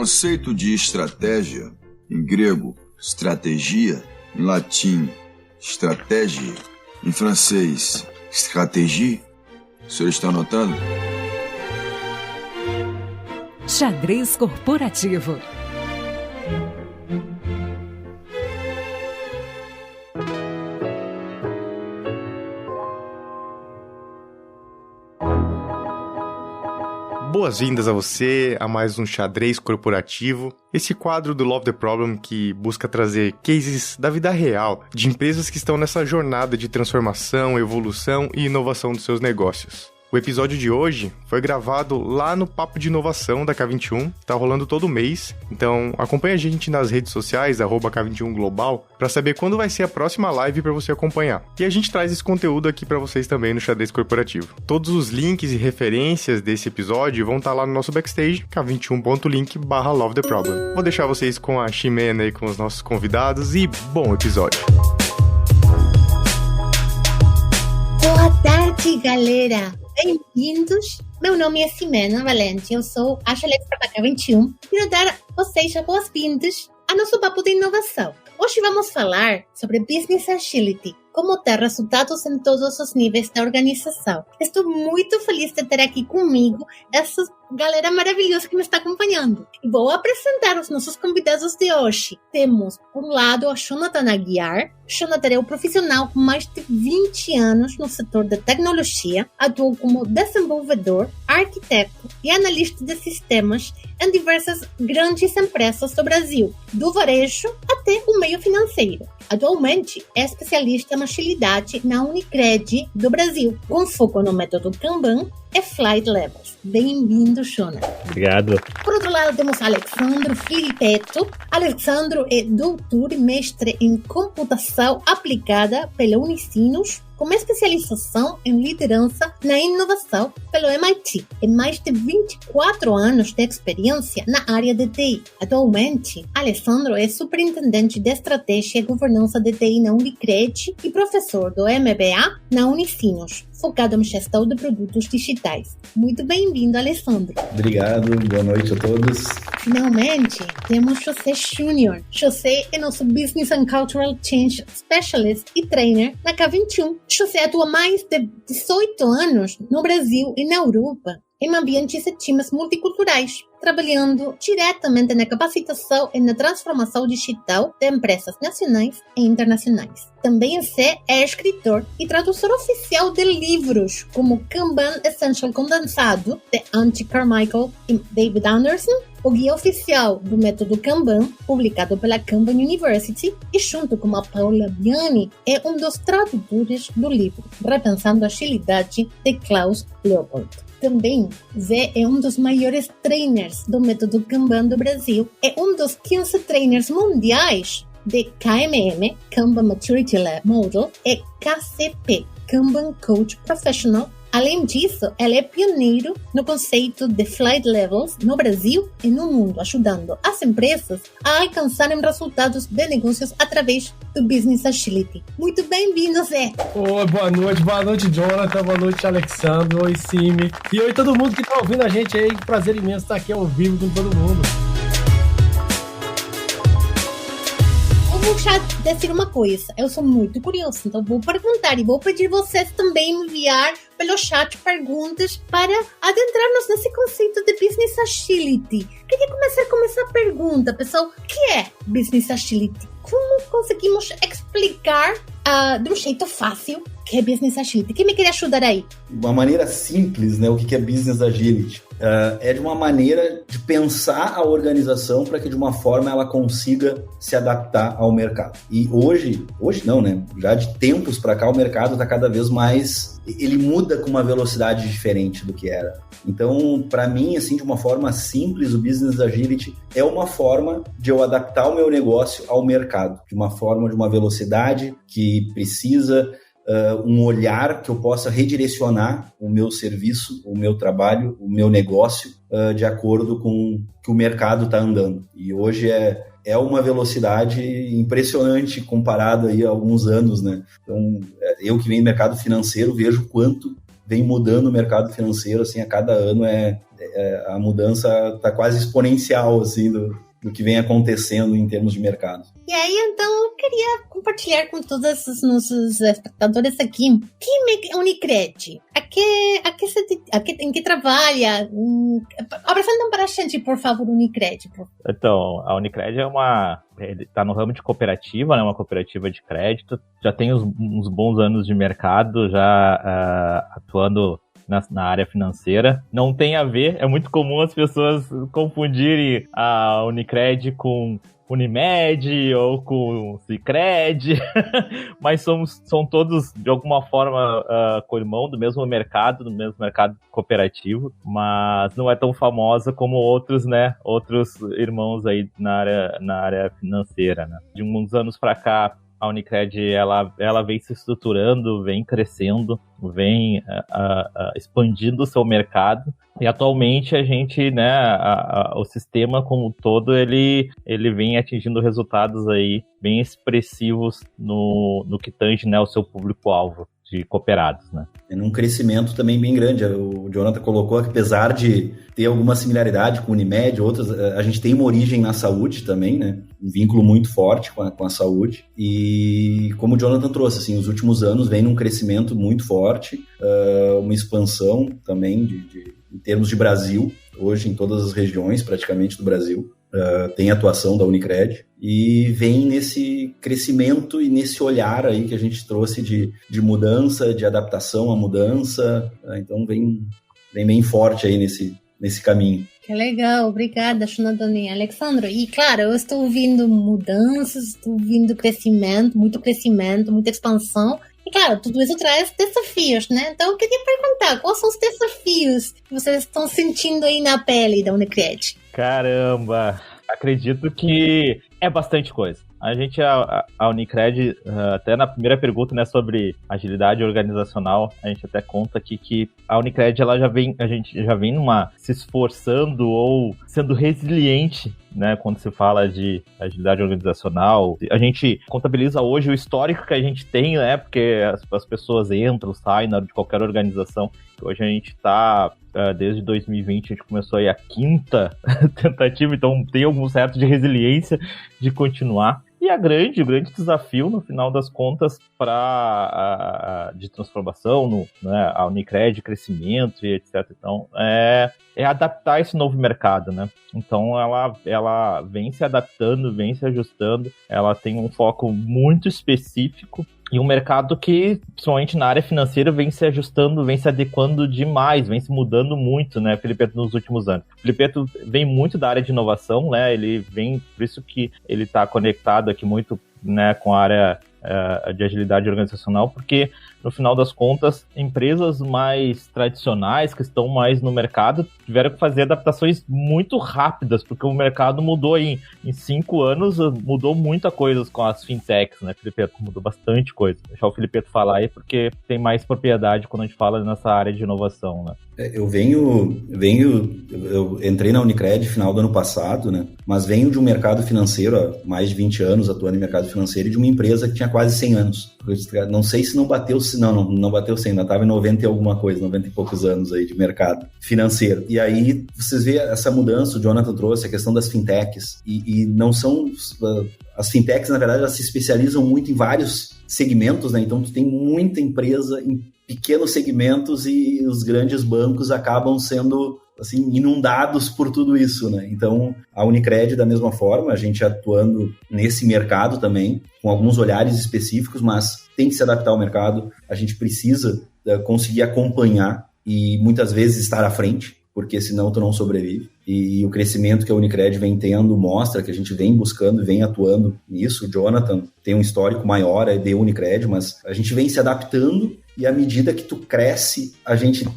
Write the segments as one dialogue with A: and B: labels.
A: conceito de estratégia, em grego, stratégia, em latim, stratégie, em francês, stratégie. O senhor está anotando?
B: Xadrez Corporativo.
C: Boas-vindas a você a mais um Xadrez Corporativo, esse quadro do Love the Problem que busca trazer cases da vida real de empresas que estão nessa jornada de transformação, evolução e inovação dos seus negócios. O episódio de hoje foi gravado lá no Papo de Inovação da K21, tá rolando todo mês, então acompanha a gente nas redes sociais, @K21 Global, para saber quando vai ser a próxima live para você acompanhar. E a gente traz esse conteúdo aqui para vocês também no Xadrez Corporativo. Todos os links e referências desse episódio vão estar lá no nosso backstage, k21.link/Love the Problem. Vou deixar vocês com a Ximena e com os nossos convidados e bom episódio!
D: Boa tarde, galera! Bem-vindos! Meu nome é Ximena Valente, eu sou a Xalex da K21. Quero dar a vocês as boas-vindas ao nosso papo de inovação. Hoje vamos falar sobre Business Agility, como ter resultados em todos os níveis da organização. Estou muito feliz de ter aqui comigo essa galera maravilhosa que me está acompanhando. E vou apresentar os nossos convidados de hoje. Temos, por um lado, a Jonathan Aguiar. Jonathan é um profissional com mais de 20 anos no setor de tecnologia. Atuou como desenvolvedor, arquiteto e analista de sistemas em diversas grandes empresas do Brasil, do varejo até o meio financeiro. Atualmente, é especialista em agilidade na Unicred do Brasil, com foco no método Kanban e Flight Levels. Bem-vindo, Jonathan.
E: Obrigado.
D: Por outro lado, temos Alexandro Filipetto. Alexandro é doutor e mestre em computação aplicada pela Unicinos, com especialização em liderança na inovação pelo MIT e mais de 24 anos de experiência na área de TI. Atualmente, Alessandro é superintendente de estratégia e governança de TI na Unicred e professor do MBA na Unicinos, focado em gestão de produtos digitais. Muito bem-vindo, Alessandro.
E: Obrigado, boa noite a todos.
D: Finalmente, temos José Júnior. José é nosso Business and Cultural Change Specialist e Trainer na K21. José atua mais de 18 anos no Brasil e na Europa em ambientes e times multiculturais, trabalhando diretamente na capacitação e na transformação digital de empresas nacionais e internacionais. Também Zé é escritor e tradutor oficial de livros como Kanban Essential Condensado, de Andy Carmichael e David Anderson, o guia oficial do método Kanban, publicado pela Kanban University, e junto com a Paula Biani, é um dos tradutores do livro Repensando a Agilidade, de Klaus Leopold. Também, Zé é um dos maiores trainers do método Kanban do Brasil. É um dos 15 trainers mundiais de KMM, Kanban Maturity Model, e KCP, Kanban Coach Professional. Além disso, ele é pioneiro no conceito de Flight Levels no Brasil e no mundo, ajudando as empresas a alcançarem resultados de negócios através do Business Agility. Muito bem-vindo, Zé!
F: Oi, boa noite, Jonathan, boa noite, Alexandre, oi, Simi, e oi todo mundo que está ouvindo a gente aí, que prazer imenso estar aqui ao vivo com todo mundo.
D: Vou já dizer uma coisa, eu sou muito curiosa, então vou perguntar e vou pedir vocês também enviar pelo chat perguntas para adentrarmos nesse conceito de Business Agility. Queria começar com essa pergunta, pessoal, o que é Business Agility? Como conseguimos explicar de um jeito fácil que é Business Agility? Quem me quer ajudar aí?
E: Uma maneira simples, né? O que é Business Agility? É de uma maneira de pensar a organização para que de uma forma ela consiga se adaptar ao mercado. E hoje não, né? Já de tempos para cá o mercado está cada vez mais, ele muda com uma velocidade diferente do que era. Então, para mim, assim, de uma forma simples, o Business Agility é uma forma de eu adaptar o meu negócio ao mercado, de uma velocidade que precisa um olhar que eu possa redirecionar o meu serviço, o meu trabalho, o meu negócio de acordo com o que o mercado está andando. E hoje é uma velocidade impressionante comparado aí a alguns anos, né? Então, eu que venho do mercado financeiro vejo quanto vem mudando o mercado financeiro, assim, a cada ano é a mudança está quase exponencial, assim, do que vem acontecendo em termos de mercado.
D: E aí, então, eu queria compartilhar com todos os nossos espectadores aqui. Quem é Unicred? Em que trabalha? Apresentem para a gente, por favor, Unicred.
G: Então, a Unicred está no ramo de cooperativa, né? Uma cooperativa de crédito. Já tem uns bons anos de mercado, já atuando na área financeira. Não tem a ver, é muito comum as pessoas confundirem a Unicred com Unimed ou com Sicredi, mas são todos, de alguma forma, co-irmão do mesmo mercado cooperativo, mas não é tão famosa como outros irmãos aí na área financeira, né? De uns anos para cá, a Unicred, ela vem se estruturando, vem crescendo, vem expandindo o seu mercado. E atualmente a gente, né, o sistema como um todo, ele vem atingindo resultados aí bem expressivos no que tange, né, o seu público-alvo de cooperados, né?
E: É num crescimento também bem grande. O Jonathan colocou que, apesar de ter alguma similaridade com o Unimed, outras, a gente tem uma origem na saúde também, né? Um vínculo muito forte com a saúde. E como o Jonathan trouxe, assim, os últimos anos vem num crescimento muito forte, uma expansão também em termos de Brasil, hoje em todas as regiões praticamente do Brasil. Tem atuação da Unicred e vem nesse crescimento e nesse olhar aí que a gente trouxe de mudança, de adaptação à mudança, então vem bem forte aí nesse caminho.
D: Que legal, obrigada, Jonathan e Alexandre. E claro, eu estou ouvindo mudanças, estou ouvindo crescimento, muita expansão. E claro, tudo isso traz desafios, né? Então eu queria perguntar, quais são os desafios que vocês estão sentindo aí na pele da Unicred?
G: Caramba, acredito que é bastante coisa. A Unicred, até na primeira pergunta, né, sobre agilidade organizacional, a gente até conta aqui que a Unicred, a gente já vem se esforçando ou sendo resiliente, né, quando se fala de agilidade organizacional. A gente contabiliza hoje o histórico que a gente tem, né, porque as pessoas entram, saem de qualquer organização. Hoje a gente está, desde 2020, a gente começou aí a 5ª tentativa, então tem algum certo de resiliência de continuar. E o grande desafio, no final das contas, de transformação, né, a Unicred, crescimento e etc. Então, é adaptar esse novo mercado, né? Então, ela vem se adaptando, vem se ajustando, ela tem um foco muito específico e um mercado que, principalmente na área financeira, vem se ajustando, vem se adequando demais, vem se mudando muito, né, Felipeto, nos últimos anos. O Felipeto vem muito da área de inovação, né, ele vem, por isso que ele está conectado aqui muito, né, com a área de agilidade organizacional, porque, no final das contas, empresas mais tradicionais, que estão mais no mercado, tiveram que fazer adaptações muito rápidas, porque o mercado mudou em 5 anos, mudou muita coisa com as fintechs, né, Felipeto? Mudou bastante coisa. Vou deixar o Felipeto falar aí, porque tem mais propriedade quando a gente fala nessa área de inovação, né?
E: Eu entrei na Unicred no final do ano passado, né? Mas venho de um mercado financeiro há mais de 20 anos atuando em mercado financeiro e de uma empresa que tinha quase 100 anos. Não sei se não bateu 100, ainda estava em 90 e alguma coisa, 90 e poucos anos aí de mercado financeiro. E aí vocês veem essa mudança, o Jonathan trouxe a questão das fintechs e não são... As fintechs, na verdade, elas se especializam muito em vários segmentos, né? Então tu tem muita empresa em pequenos segmentos e os grandes bancos acabam sendo assim, inundados por tudo isso, né? Então, a Unicred, da mesma forma, a gente atuando nesse mercado também, com alguns olhares específicos, mas tem que se adaptar ao mercado, a gente precisa conseguir acompanhar e muitas vezes estar à frente, porque senão tu não sobrevive. E o crescimento que a Unicred vem tendo mostra que a gente vem buscando e vem atuando nisso. O Jonathan tem um histórico maior de Unicred, mas a gente vem se adaptando e à medida que tu cresce, a gente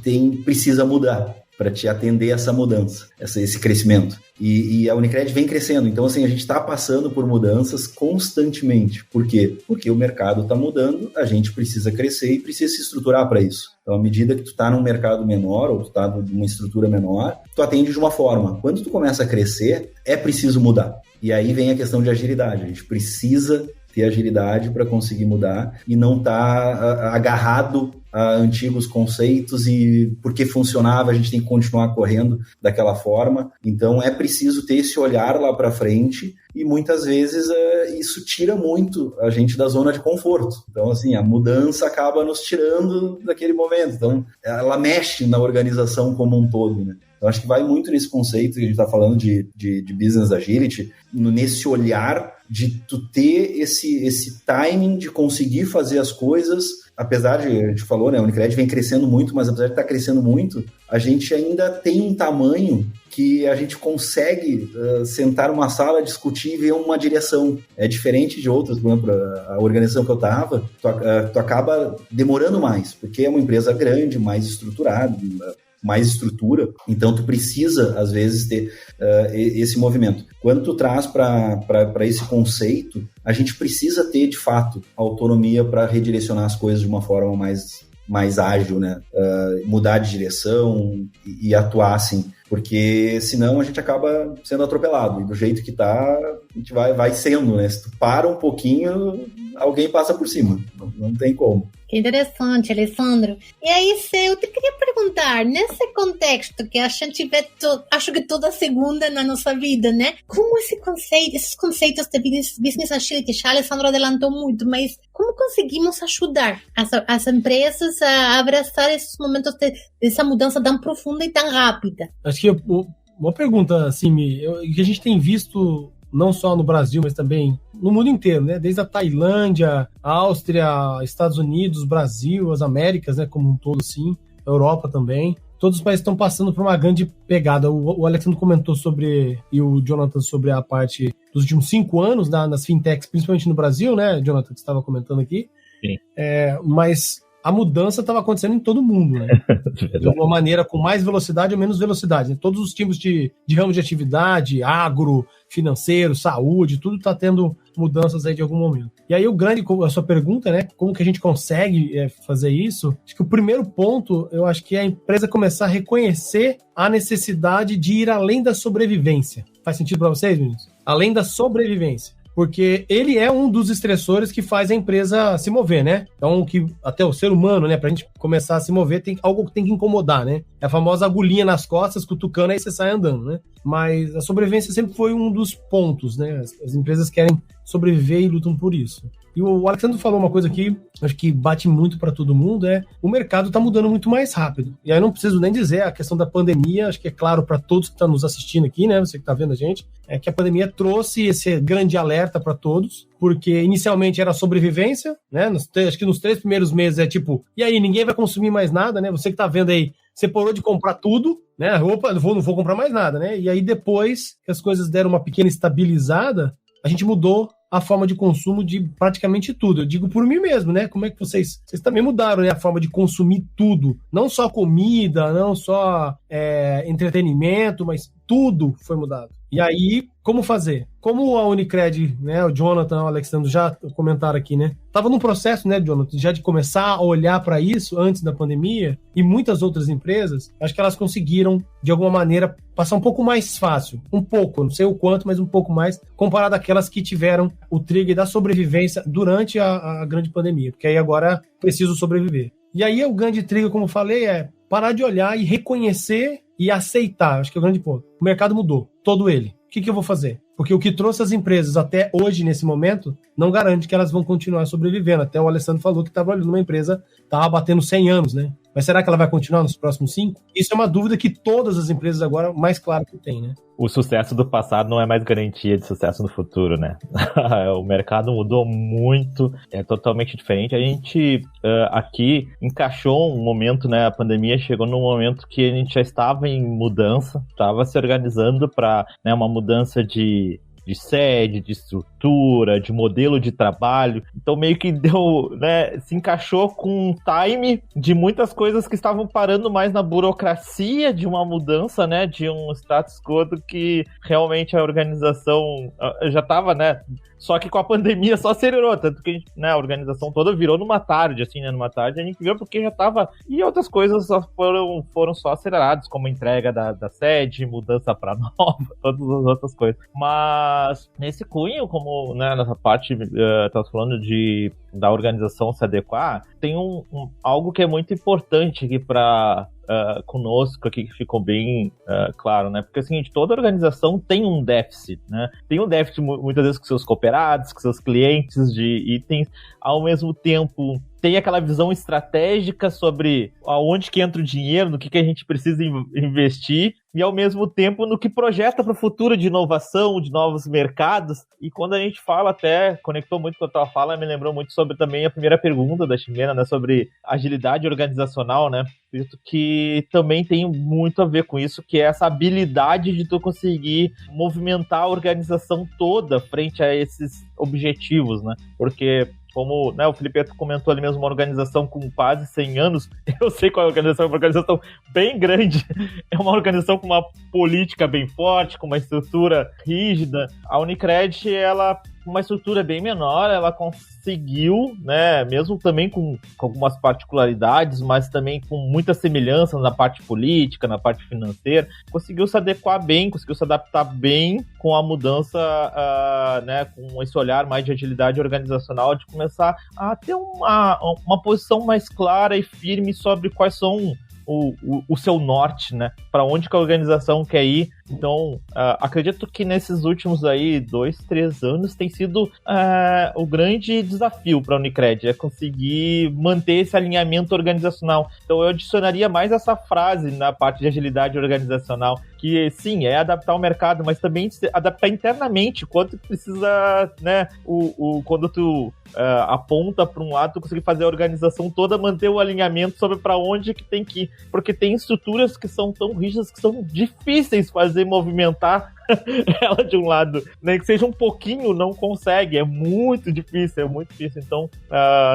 E: precisa mudar para te atender essa mudança, esse crescimento. E a Unicred vem crescendo. Então, assim, a gente está passando por mudanças constantemente. Por quê? Porque o mercado está mudando, a gente precisa crescer e precisa se estruturar para isso. Então, à medida que tu está num mercado menor ou tu está numa estrutura menor, tu atende de uma forma. Quando tu começa a crescer, é preciso mudar. E aí vem a questão de agilidade. A gente precisa ter agilidade para conseguir mudar e não estar agarrado antigos conceitos e porque funcionava, a gente tem que continuar correndo daquela forma. Então é preciso ter esse olhar lá para frente e muitas vezes isso tira muito a gente da zona de conforto. Então, assim, a mudança acaba nos tirando daquele momento. Então, ela mexe na organização como um todo, né? Eu acho que vai muito nesse conceito que a gente está falando de Business Agility, nesse olhar de tu ter esse timing de conseguir fazer as coisas, apesar de, a gente falou, né, a Unicred vem crescendo muito, mas apesar de estar crescendo muito, a gente ainda tem um tamanho que a gente consegue sentar numa sala, discutir e ver uma direção. É diferente de outras, por exemplo, a organização que eu estava, tu acaba demorando mais, porque é uma empresa grande, mais estruturada, mais estrutura, então tu precisa, às vezes, ter esse movimento. Quando tu traz para esse conceito, a gente precisa ter, de fato, autonomia para redirecionar as coisas de uma forma mais ágil, né? Mudar de direção e atuar assim, porque senão a gente acaba sendo atropelado, e do jeito que tá, a gente vai sendo, né? Se tu para um pouquinho, alguém passa por cima, não tem como.
D: Que interessante, Alessandro. E aí, eu te queria perguntar, nesse contexto que a gente vê, acho que toda segunda na nossa vida, né? Como esses conceitos de Business Agility, já Alessandro adelantou muito, mas como conseguimos ajudar as empresas a abraçar esses momentos dessa mudança tão profunda e tão rápida?
F: Acho que uma pergunta, Simi, que a gente tem visto não só no Brasil, mas também no mundo inteiro, né? Desde a Tailândia, a Áustria, Estados Unidos, Brasil, as Américas, né? Como um todo, assim, a Europa também. Todos os países estão passando por uma grande pegada. O Alexandre comentou sobre, e o Jonathan, sobre a parte dos últimos 5 anos nas fintechs, principalmente no Brasil, né, Jonathan, que você estava comentando aqui.
G: Sim.
F: Mas a mudança estava acontecendo em todo mundo, né? De alguma maneira, com mais velocidade ou menos velocidade. Né? Todos os tipos de ramos de atividade, agro, financeiro, saúde, tudo está tendo mudanças aí de algum momento. E aí a sua pergunta, né? Como que a gente consegue fazer isso? Acho que o primeiro ponto, eu acho que é a empresa começar a reconhecer a necessidade de ir além da sobrevivência. Faz sentido para vocês, meninos? Além da sobrevivência. Porque ele é um dos estressores que faz a empresa se mover, né? Então, até o ser humano, né? Pra gente começar a se mover, algo que tem que incomodar, né? É a famosa agulhinha nas costas, cutucando, aí você sai andando, né? Mas a sobrevivência sempre foi um dos pontos, né? As empresas querem sobreviver e lutam por isso. E o Alexandre falou uma coisa aqui, acho que bate muito para todo mundo, o mercado está mudando muito mais rápido. E aí não preciso nem dizer a questão da pandemia, acho que é claro para todos que estão nos assistindo aqui, né, você que está vendo a gente, é que a pandemia trouxe esse grande alerta para todos, porque inicialmente era sobrevivência, né, acho que nos 3 primeiros meses é tipo, e aí, ninguém vai consumir mais nada, né, você que está vendo aí, você parou de comprar tudo, né, opa, não vou comprar mais nada, né, e aí depois que as coisas deram uma pequena estabilizada, a gente mudou a forma de consumo de praticamente tudo. Eu digo por mim mesmo, né? Como é que vocês também mudaram, né? A forma de consumir tudo. Não só comida, não só entretenimento, mas tudo foi mudado. E aí, como fazer? Como a Unicred, né, o Jonathan, o Alexandre já comentaram aqui, né? Tava num processo, né, Jonathan, já de começar a olhar para isso antes da pandemia, e muitas outras empresas, acho que elas conseguiram, de alguma maneira, passar um pouco mais fácil. Um pouco, não sei o quanto, mas um pouco mais, comparado àquelas que tiveram o trigger da sobrevivência durante a grande pandemia. Porque aí agora preciso sobreviver. E aí o grande trigger, como eu falei, é parar de olhar e reconhecer e aceitar. Acho que é o grande ponto. O mercado mudou, todo ele. O que eu vou fazer? Porque o que trouxe as empresas até hoje, nesse momento, não garante que elas vão continuar sobrevivendo. Até o Alessandro falou que estava ali numa empresa, estava batendo 100 anos, né? Mas será que ela vai continuar nos próximos 5? Isso é uma dúvida que todas as empresas agora, mais claro que tem, né?
G: O sucesso do passado não é mais garantia de sucesso no futuro, né? O mercado mudou muito, é totalmente diferente. A gente aqui encaixou um momento, né? A pandemia chegou num momento que a gente já estava em mudança, estava se organizando para, né, uma mudança de sede, de estrutura, de modelo de trabalho. Então meio que deu, né, se encaixou com um time de muitas coisas que estavam parando mais na burocracia de uma mudança, né, de um status quo do que realmente a organização já estava, né, só que com a pandemia só acelerou, tanto que a gente, né, a organização toda virou numa tarde, assim, né, numa tarde a gente viu porque já estava, e outras coisas só foram só aceleradas, como a entrega da sede, mudança para nova, todas as outras coisas. Mas Mas nesse cunho, como, né, nessa parte, estamos falando da organização se adequar, tem algo que é muito importante aqui para conosco aqui, que ficou bem claro, né? Porque é o seguinte, toda organização tem um déficit, né? Tem um déficit muitas vezes com seus cooperados, com seus clientes de itens, ao mesmo tempo tem aquela visão estratégica sobre aonde que entra o dinheiro, no que a gente precisa investir, e ao mesmo tempo no que projeta para o futuro de inovação, de novos mercados. E quando a gente fala, até conectou muito com a tua fala, me lembrou muito sobre também a primeira pergunta da Ximena, né, sobre agilidade organizacional, né? Acredito que também tem muito a ver com isso, que é essa habilidade de tu conseguir movimentar a organização toda frente a esses objetivos, né? Porque como, né, o Felipe comentou ali mesmo, uma organização com quase 100 anos, eu sei qual é a organização, é uma organização bem grande, é uma organização com uma política bem forte, com uma estrutura rígida. A Unicred, ela, com uma estrutura bem menor, ela conseguiu, né, mesmo também com algumas particularidades, mas também com muita semelhança na parte política, na parte financeira, conseguiu se adequar bem, conseguiu se adaptar bem com a mudança, né, com esse olhar mais de agilidade organizacional, de começar a ter uma posição mais clara e firme sobre quais são o seu norte, né? Para onde que a organização quer ir. Então, acredito que nesses últimos aí 2, 3 anos tem sido o grande desafio para a Unicred, é conseguir manter esse alinhamento organizacional. Então, eu adicionaria mais essa frase na parte de agilidade organizacional, que sim, é adaptar o mercado, mas também adaptar internamente, quanto precisa, né, quando tu aponta para um lado, tu conseguir fazer a organização toda, manter o alinhamento sobre para onde que tem que ir, porque tem estruturas que são tão rígidas que são difíceis fazer movimentar ela de um lado, nem que seja um pouquinho, não consegue, é muito difícil. Então,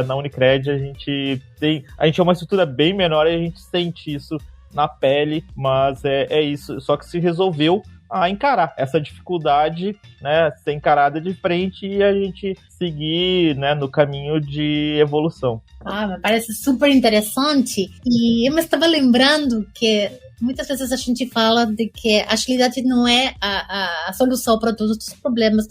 G: na Unicred a gente é uma estrutura bem menor e a gente sente isso na pele, mas é isso, só que se resolveu a encarar essa dificuldade, né, ser encarada de frente e a gente seguir, né, no caminho de evolução.
D: Me parece super interessante, e eu me estava lembrando que muitas vezes a gente fala de que a agilidade não é a solução para todos os problemas,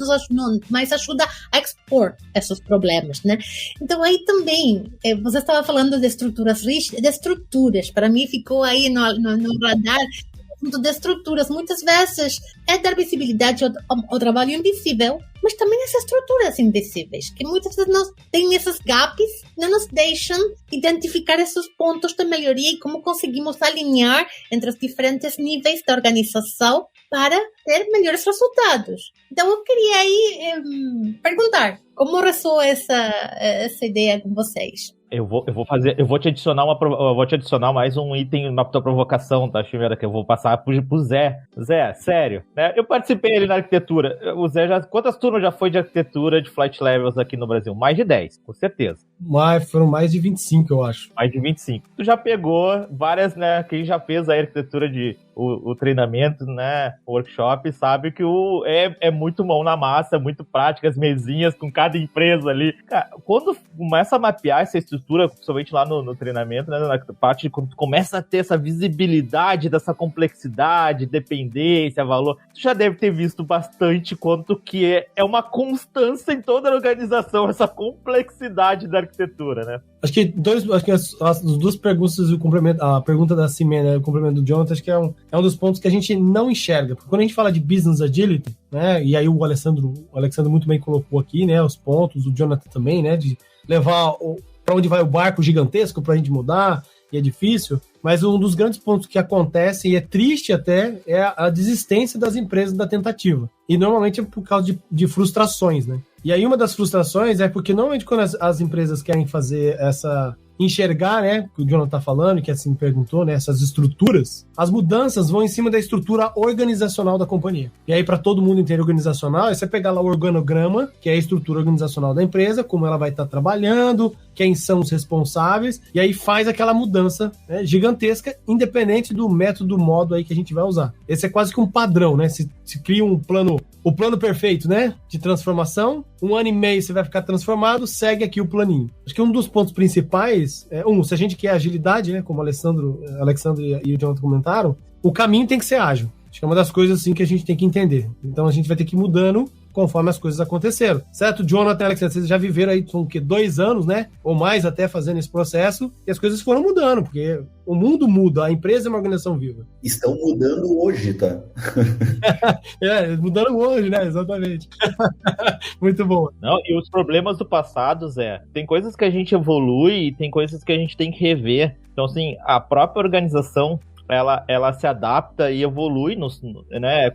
D: mas ajuda a expor esses problemas, né? Então aí também, você estava falando de estruturas rígidas, de estruturas, para mim ficou aí no radar de estruturas. Muitas vezes é dar visibilidade ao trabalho invisível, mas também as estruturas invisíveis, que muitas vezes têm esses gaps, não nos deixam identificar esses pontos de melhoria e como conseguimos alinhar entre os diferentes níveis da organização para ter melhores resultados. Então eu queria aí perguntar, como ressoa essa ideia com vocês?
G: Eu vou te adicionar mais um item na tua provocação, tá, Chimera, que eu vou passar pro Zé. Zé, sério, né? Eu participei ali na arquitetura. O Zé quantas turmas já foi de arquitetura de Flight Levels aqui no Brasil? Mais de 10, com certeza.
F: Foram mais de 25, eu acho.
G: Mais de 25. Tu já pegou várias, né? Quem já fez a arquitetura o treinamento, né? O workshop, sabe que é muito mão na massa, muito prática, as mesinhas com cada empresa ali. Cara, quando começa a mapear essa estrutura, principalmente lá no treinamento, né? Na parte, quando tu começa a ter essa visibilidade dessa complexidade, dependência, valor, tu já deve ter visto bastante quanto que é uma constância em toda a organização, essa complexidade da arquitetura, né? Acho que
F: as duas perguntas e o complemento, a pergunta da Ximena e o complemento do Jonathan, acho que é um dos pontos que a gente não enxerga. Porque quando a gente fala de business agility, né, e aí o Alexandre muito bem colocou aqui, né, os pontos, o Jonathan também, né, de levar para onde vai o barco gigantesco para a gente mudar, e é difícil, mas um dos grandes pontos que acontece, e é triste até, é a desistência das empresas da tentativa. E normalmente é por causa de frustrações, né? E aí uma das frustrações é porque normalmente quando as empresas querem fazer enxergar, né, que o Jonathan tá falando, que assim perguntou, né, essas estruturas, as mudanças vão em cima da estrutura organizacional da companhia. E aí, para todo mundo entender organizacional, é você pegar lá o organograma, que é a estrutura organizacional da empresa, como ela vai estar trabalhando, quem são os responsáveis, e aí faz aquela mudança, né, gigantesca, independente do método, do modo aí que a gente vai usar. Esse é quase que um padrão, né? Se cria o plano perfeito, né, de transformação, 1 ano e meio você vai ficar transformado, segue aqui o planinho. Acho que um dos pontos principais se a gente quer agilidade, né, como o Alexandre e o Jonathan comentaram, o caminho tem que ser ágil. Acho que é uma das coisas assim que a gente tem que entender. Então a gente vai ter que ir mudando conforme as coisas aconteceram. Certo, Jonathan e Alexandre, vocês já viveram aí, são o quê? 2 anos, né? Ou mais até fazendo esse processo, e as coisas foram mudando, porque o mundo muda, a empresa é uma organização viva.
E: Estão mudando hoje, tá?
F: Mudando hoje, né? Exatamente. Muito bom.
G: Não, e os problemas do passado, Zé, tem coisas que a gente evolui e tem coisas que a gente tem que rever. Então, assim, a própria organização, ela se adapta e evolui, né?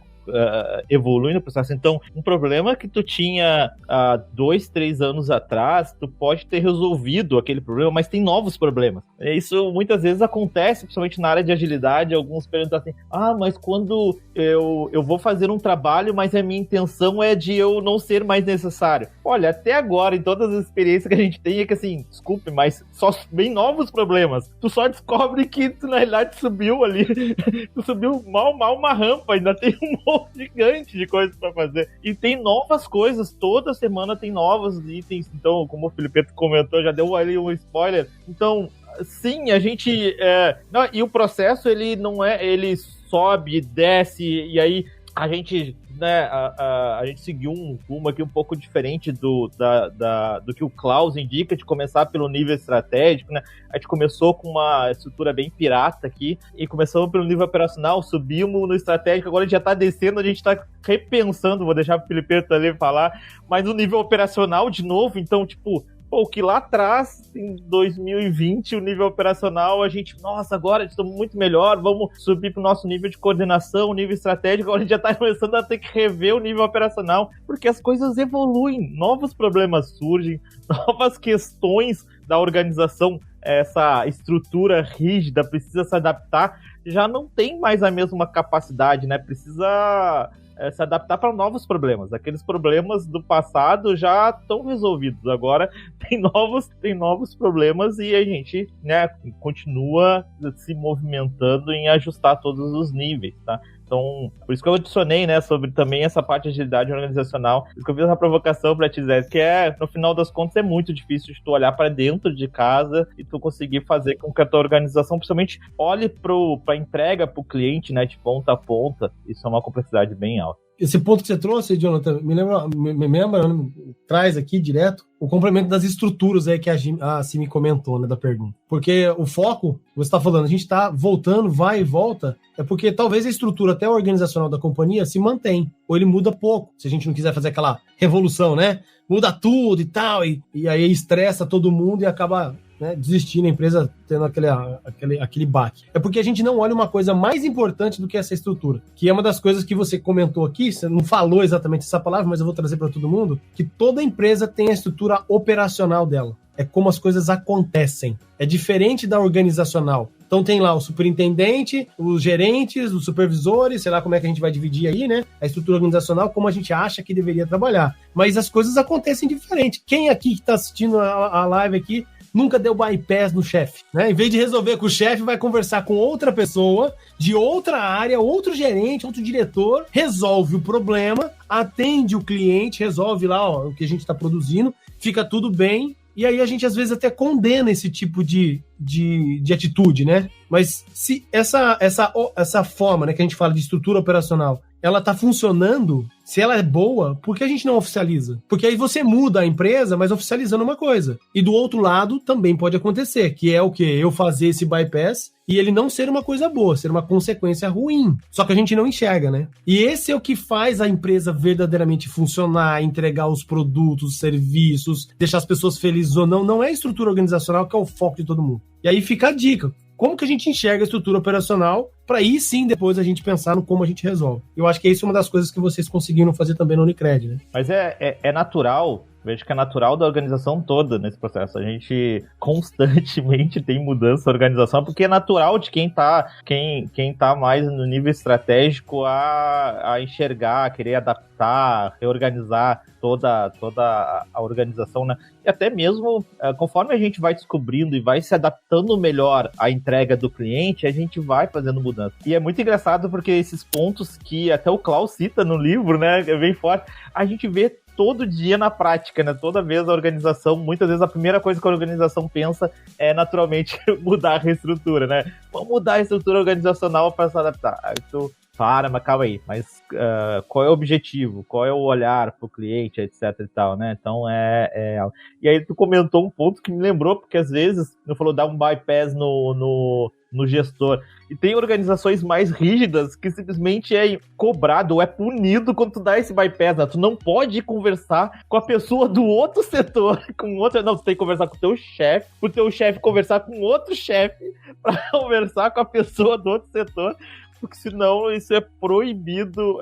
G: Evolui no processo. Então, um problema que tu tinha há 2, 3 anos atrás, tu pode ter resolvido aquele problema, mas tem novos problemas. Isso muitas vezes acontece, principalmente na área de agilidade. Alguns perguntam assim, mas quando eu vou fazer um trabalho, mas a minha intenção é de eu não ser mais necessário. Olha, até agora, em todas as experiências que a gente tem, é que assim, desculpe, mas só vem novos problemas. Tu só descobre que tu, na realidade, subiu ali, tu subiu mal uma rampa, ainda tem um gigante de coisas para fazer. E tem novas coisas, toda semana tem novos itens. Então, como o Felipe comentou, já deu ali um spoiler. Então, sim, a gente... e o processo, ele não é... Ele sobe, desce, e aí a gente... Né, a gente seguiu um rumo aqui um pouco diferente do que o Klaus indica, de começar pelo nível estratégico, né? A gente começou com uma estrutura bem pirata aqui e começamos pelo nível operacional, subimos no estratégico, agora a gente já tá descendo, a gente tá repensando, vou deixar pro Felipe também falar, mas no nível operacional de novo, então, tipo, o que lá atrás, em 2020, o nível operacional, a gente, nossa, agora estamos muito melhor, vamos subir para o nosso nível de coordenação, nível estratégico, agora a gente já está começando a ter que rever o nível operacional, porque as coisas evoluem, novos problemas surgem, novas questões da organização, essa estrutura rígida precisa se adaptar, já não tem mais a mesma capacidade, né? Precisa se adaptar para novos problemas. Aqueles problemas do passado já estão resolvidos. Agora tem novos problemas e a gente, né, continua se movimentando em ajustar todos os níveis, tá? Então, por isso que eu adicionei, né, sobre também essa parte de agilidade organizacional. Por isso que eu fiz essa provocação para te dizer que no final das contas, é muito difícil de tu olhar para dentro de casa e tu conseguir fazer com que a tua organização, principalmente, olhe para a entrega para o cliente, né, de ponta a ponta. Isso é uma complexidade bem alta.
F: Esse ponto que você trouxe, Jonathan, me lembra, traz aqui direto o complemento das estruturas aí que a Cimi comentou, né, da pergunta. Porque o foco, você está falando, a gente está voltando, vai e volta, é porque talvez a estrutura até organizacional da companhia se mantém, ou ele muda pouco, se a gente não quiser fazer aquela revolução, né? Muda tudo e tal, e aí estressa todo mundo e acaba, né, desistindo, a empresa tendo aquele baque. É porque a gente não olha uma coisa mais importante do que essa estrutura, que é uma das coisas que você comentou aqui, você não falou exatamente essa palavra, mas eu vou trazer para todo mundo, que toda empresa tem a estrutura operacional dela. É como as coisas acontecem. É diferente da organizacional. Então tem lá o superintendente, os gerentes, os supervisores, sei lá como é que a gente vai dividir aí, né? A estrutura organizacional, como a gente acha que deveria trabalhar. Mas as coisas acontecem diferente. Quem aqui que está assistindo a live aqui nunca deu bypass no chefe, né? Em vez de resolver com o chefe, vai conversar com outra pessoa de outra área, outro gerente, outro diretor, resolve o problema, atende o cliente, resolve lá o que a gente está produzindo, fica tudo bem. E aí a gente às vezes até condena esse tipo de atitude, né? Mas se essa forma, né, que a gente fala de estrutura operacional, ela tá funcionando, se ela é boa, por que a gente não oficializa? Porque aí você muda a empresa, mas oficializando uma coisa. E do outro lado também pode acontecer, que é o quê? Eu fazer esse bypass e ele não ser uma coisa boa, ser uma consequência ruim. Só que a gente não enxerga, né? E esse é o que faz a empresa verdadeiramente funcionar, entregar os produtos, os serviços, deixar as pessoas felizes ou não. Não é a estrutura organizacional que é o foco de todo mundo. E aí fica a dica. Como que a gente enxerga a estrutura operacional para aí sim depois a gente pensar no como a gente resolve. Eu acho que isso é uma das coisas que vocês conseguiram fazer também no Unicred, né?
G: Mas é natural, vejo que é natural da organização toda nesse processo. A gente constantemente tem mudança na organização, porque é natural de quem tá mais no nível estratégico a enxergar, a querer adaptar, reorganizar toda a organização, né? E até mesmo, conforme a gente vai descobrindo e vai se adaptando melhor à entrega do cliente, a gente vai fazendo mudança. E é muito engraçado porque esses pontos que até o Klaus cita no livro, né, é bem forte, a gente vê todo dia na prática, né? Toda vez a organização, muitas vezes a primeira coisa que a organização pensa é naturalmente mudar a reestrutura, né? Vamos mudar a estrutura organizacional para se adaptar. Então, mas calma aí, mas qual é o objetivo, qual é o olhar pro cliente, etc e tal, né? Então e aí tu comentou um ponto que me lembrou, porque às vezes tu falou dar um bypass no gestor, e tem organizações mais rígidas que simplesmente é cobrado ou é punido quando tu dá esse bypass, né? Tu não pode conversar com a pessoa do outro setor, não, tu tem que conversar com o teu chefe, pro teu chefe conversar com outro chefe, pra conversar com a pessoa do outro setor, porque senão isso é proibido,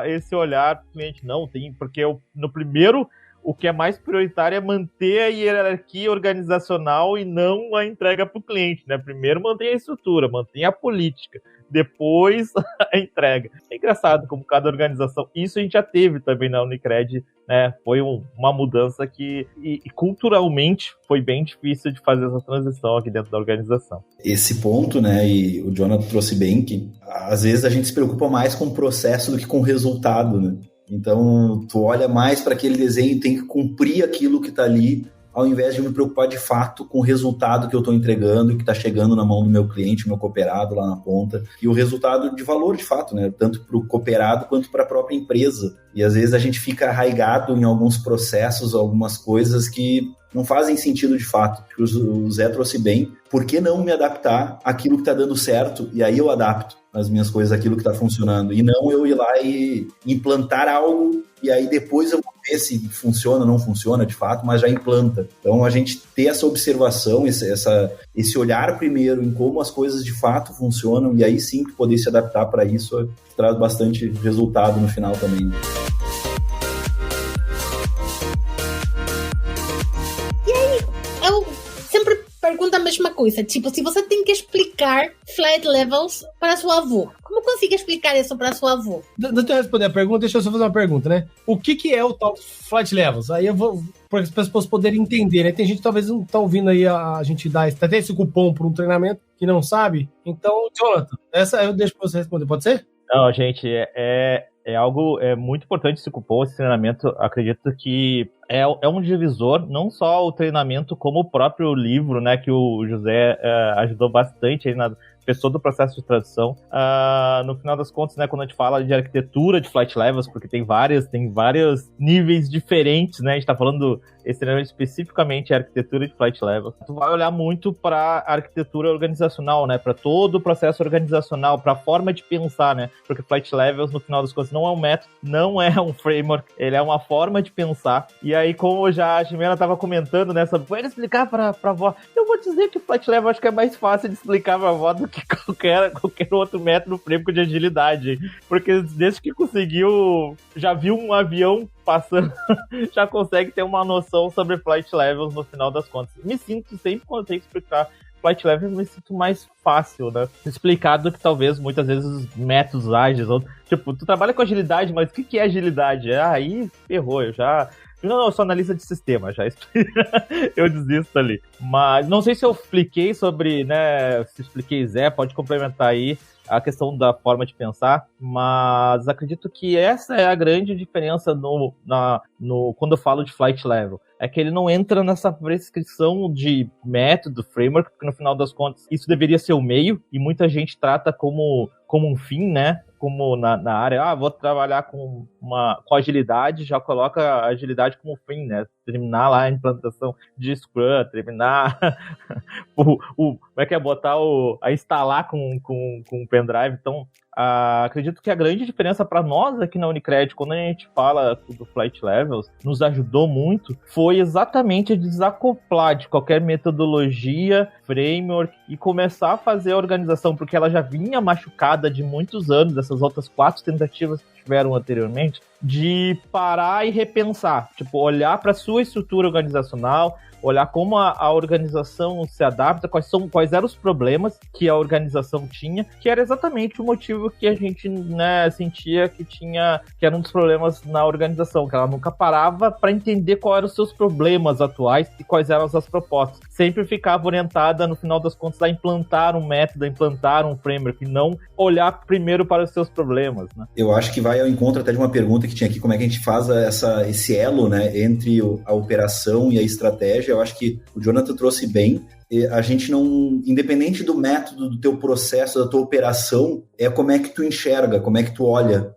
G: esse olhar do cliente. Não, tem, porque no primeiro, o que é mais prioritário é manter a hierarquia organizacional e não a entrega para o cliente, né? Primeiro mantém a estrutura, mantém a política, depois a entrega. É engraçado como cada organização... Isso a gente já teve também na Unicred, né? Foi uma mudança que e culturalmente foi bem difícil de fazer essa transição aqui dentro da organização.
E: Esse ponto, né, e o Jonathan trouxe bem, que às vezes a gente se preocupa mais com o processo do que com o resultado, né? Então, tu olha mais para aquele desenho e tem que cumprir aquilo que está ali, ao invés de me preocupar de fato com o resultado que eu estou entregando e que está chegando na mão do meu cliente, meu cooperado lá na ponta, e o resultado de valor de fato, né? Tanto para o cooperado quanto para a própria empresa. E às vezes a gente fica arraigado em alguns processos, algumas coisas que não fazem sentido de fato. O Zé trouxe bem. Por que não me adaptar àquilo que está dando certo? E aí eu adapto as minhas coisas àquilo que está funcionando. E não eu ir lá e implantar algo e aí depois eu vou ver se funciona ou não funciona de fato, mas já implanta. Então a gente ter essa observação, esse olhar primeiro em como as coisas de fato funcionam e aí sim poder se adaptar para isso traz bastante resultado no final também.
D: Pergunta a mesma coisa, tipo, se você tem que explicar flight levels para sua avó, como consigo explicar isso para sua avó?
F: Deixa eu responder a pergunta, deixa eu só fazer uma pergunta, né? O que é o tal flight levels? Aí eu vou, para as pessoas poderem entender, né? Tem gente que talvez não tá ouvindo aí a gente dar até esse cupom para um treinamento que não sabe. Então, Jonathan, essa eu deixo para você responder, pode ser?
G: Não, gente, é algo muito importante esse cupom, esse treinamento. Acredito que é um divisor, não só o treinamento, como o próprio livro, né, que o José ajudou bastante aí na pessoa do processo de tradução. No final das contas, né, quando a gente fala de arquitetura de flight levels, porque tem vários níveis diferentes, né, a gente tá falando esse treinamento especificamente é arquitetura de flight levels. Tu vai olhar muito para a arquitetura organizacional, né, para todo o processo organizacional, para a forma de pensar, né, porque flight levels, no final das contas, não é um método, não é um framework, ele é uma forma de pensar. E aí, como já a Jimena estava comentando, né, sobre pode explicar para a avó, eu vou dizer que o flight level acho que é mais fácil de explicar para a avó do que qualquer outro método framework de agilidade, porque desde que conseguiu, já viu um avião passando, já consegue ter uma noção sobre flight levels no final das contas. Me sinto sempre, quando eu tenho que explicar flight levels, me sinto mais fácil, né? Explicar do que talvez muitas vezes os métodos ágeis, ou, tipo, tu trabalha com agilidade, mas o que é agilidade? Aí ferrou, eu sou analista de sistema, já eu desisto ali. Mas não sei se eu expliquei sobre, né, se expliquei, Zé, pode complementar aí a questão da forma de pensar, mas acredito que essa é a grande diferença quando eu falo de flight level, é que ele não entra nessa prescrição de método, framework, porque no final das contas isso deveria ser o meio, e muita gente trata como um fim, né? Como na área, vou trabalhar com agilidade, já coloca a agilidade como fim, né? Terminar lá a implantação de Scrum, terminar como é que é botar a instalar com o pendrive. Então, acredito que a grande diferença para nós aqui na Unicred, quando a gente fala do Flight Levels, nos ajudou muito, foi exatamente desacoplar de qualquer metodologia, framework e começar a fazer a organização, porque ela já vinha machucada de muitos anos, dessas outras 4 tentativas que tiveram anteriormente, de parar e repensar, tipo, olhar para a sua estrutura organizacional, olhar como a organização se adapta, quais eram os problemas que a organização tinha, que era exatamente o motivo que a gente, né, sentia que era um dos problemas na organização, que ela nunca parava para entender quais eram os seus problemas atuais e quais eram as suas propostas. Sempre ficava orientada, no final das contas, a implantar um método, a implantar um framework, e não olhar primeiro para os seus problemas, né?
E: Eu acho que vai ao encontro até de uma pergunta que tinha aqui, como é que a gente faz esse elo, né, entre a operação e a estratégia. Eu acho que o Jonathan trouxe bem. a gente não, independente do método, do teu processo, da tua operação, é como é que tu enxerga, como é que tu olha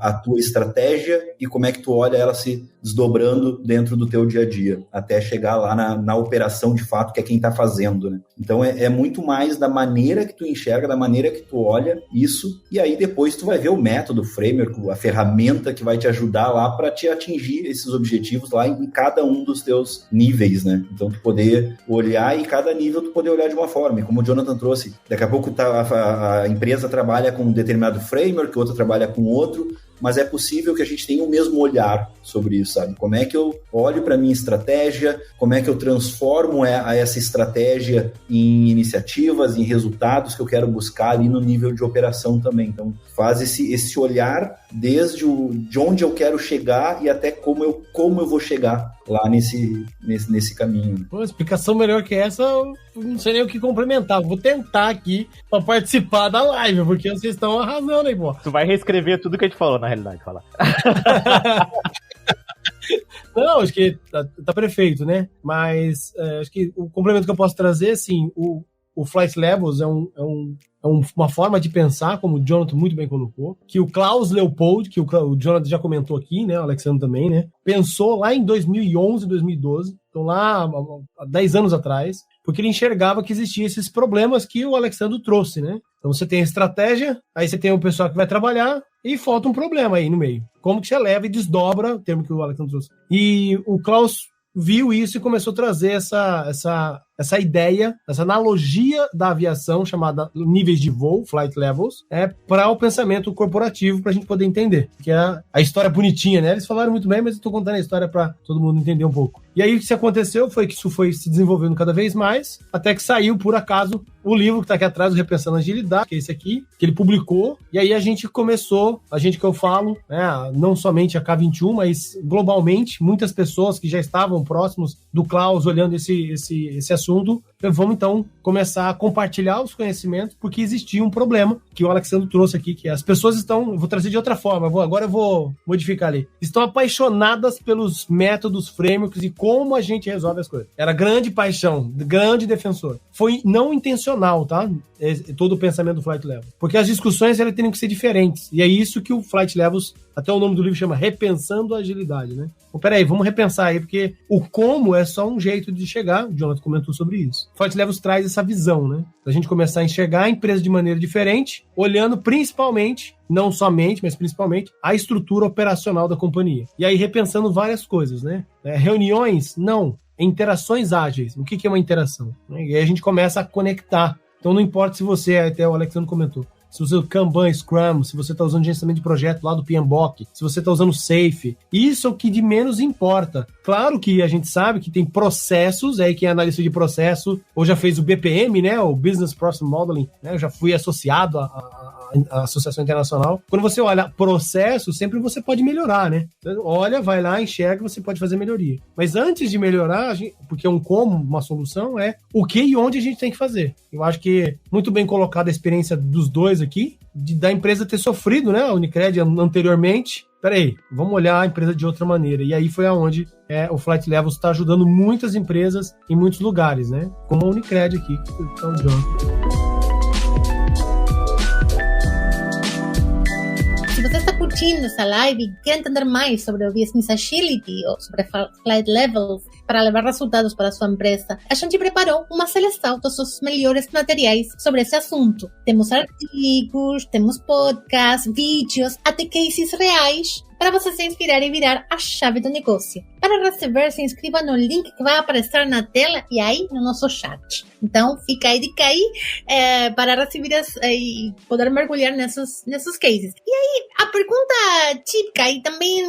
E: a tua estratégia e como é que tu olha ela se desdobrando dentro do teu dia a dia, até chegar lá na operação de fato, que é quem está fazendo, né? Então é muito mais da maneira que tu enxerga, da maneira que tu olha isso, e aí depois tu vai ver o método, o framework, a ferramenta que vai te ajudar lá para te atingir esses objetivos lá em cada um dos teus níveis, né? Então tu poder olhar e cada nível tu poder olhar de uma forma, e como o Jonathan trouxe, daqui a pouco a empresa trabalha com um determinado framework, outra trabalha com outro, mas é possível que a gente tenha o mesmo olhar sobre isso, sabe? Como é que eu olho para a minha estratégia, como é que eu transformo essa estratégia em iniciativas, em resultados que eu quero buscar ali no nível de operação também. Então, faz esse olhar desde de onde eu quero chegar e até como eu vou chegar lá nesse caminho.
F: Pô, explicação melhor que essa, eu não sei nem o que complementar. Vou tentar aqui para participar da live, porque vocês estão arrasando aí, pô.
G: Tu vai reescrever tudo que a gente falou, na realidade, falar.
F: Não, acho que tá perfeito, né? Mas acho que o complemento que eu posso trazer, assim, o Flight Levels é uma forma de pensar, como o Jonathan muito bem colocou, que o Klaus Leopold, que o Jonathan já comentou aqui, né, o Alexandre também, né, pensou lá em 2011, 2012, então lá há 10 anos atrás, porque ele enxergava que existiam esses problemas que o Alexandre trouxe, né? Então você tem a estratégia, aí você tem o pessoal que vai trabalhar e falta um problema aí no meio. Como que você leva e desdobra, o termo que o Alexandre trouxe. E o Klaus viu isso e começou a trazer essa ideia, essa analogia da aviação, chamada níveis de voo, flight levels, para o pensamento corporativo, para a gente poder entender. Que é a história bonitinha, né? Eles falaram muito bem, mas eu estou contando a história para todo mundo entender um pouco. E aí o que aconteceu foi que isso foi se desenvolvendo cada vez mais, até que saiu, por acaso, o livro que está aqui atrás, o Repensando a Agilidade, que é esse aqui, que ele publicou, e aí a gente começou, a gente que eu falo, né, não somente a K21, mas globalmente, muitas pessoas que já estavam próximos do Klaus, olhando esse assunto, vamos então começar a compartilhar os conhecimentos, porque existia um problema que o Alexandre trouxe aqui, que as pessoas estão, vou trazer de outra forma, agora eu vou modificar ali, estão apaixonadas pelos métodos, frameworks e como a gente resolve as coisas. Era grande paixão, grande defensor. Foi não intencional, tá? Todo o pensamento do Flight Levels. Porque as discussões elas teriam que ser diferentes. E é isso que o Flight Levels, até o nome do livro chama Repensando a Agilidade, né? Então, peraí, vamos repensar aí, porque o como é só um jeito de chegar. O Jonathan comentou sobre isso. O Flight Levels traz essa visão, né? Da gente começar a enxergar a empresa de maneira diferente, olhando principalmente, não somente, mas principalmente, a estrutura operacional da companhia. E aí repensando várias coisas, né? Reuniões? Não. Interações ágeis. O que é uma interação? E aí a gente começa a conectar. Então não importa se você, até o Alexandre comentou, se você usa Kanban, Scrum, se você está usando gerenciamento de projeto lá do PMBOK, se você está usando Safe, isso é o que de menos importa. Claro que a gente sabe que tem processos, aí quem é analista de processo, ou já fez o BPM, né, o Business Process Modeling, né, eu já fui associado à Associação Internacional. Quando você olha processo, sempre você pode melhorar, né? Olha, vai lá, enxerga, você pode fazer melhoria. Mas antes de melhorar, porque uma solução é o que e onde a gente tem que fazer. Eu acho que muito bem colocada a experiência dos dois aqui, da empresa ter sofrido, né, a Unicred anteriormente. Peraí, vamos olhar a empresa de outra maneira. E aí foi aonde o Flight Levels está ajudando muitas empresas em muitos lugares, né? Como a Unicred aqui, que está usando.
D: Se você está curtindo essa live e quer entender mais sobre o Business Agility ou sobre Flight Levels para levar resultados para a sua empresa, a gente preparou uma seleção dos melhores materiais sobre esse assunto. Temos artigos, temos podcasts, vídeos, até cases reais para você se inspirar e virar a chave do negócio. Para receber, se inscreva no link que vai aparecer na tela e aí no nosso chat. Então, fica a dica aí para receber e poder mergulhar nesses cases. E aí, a pergunta típica, e também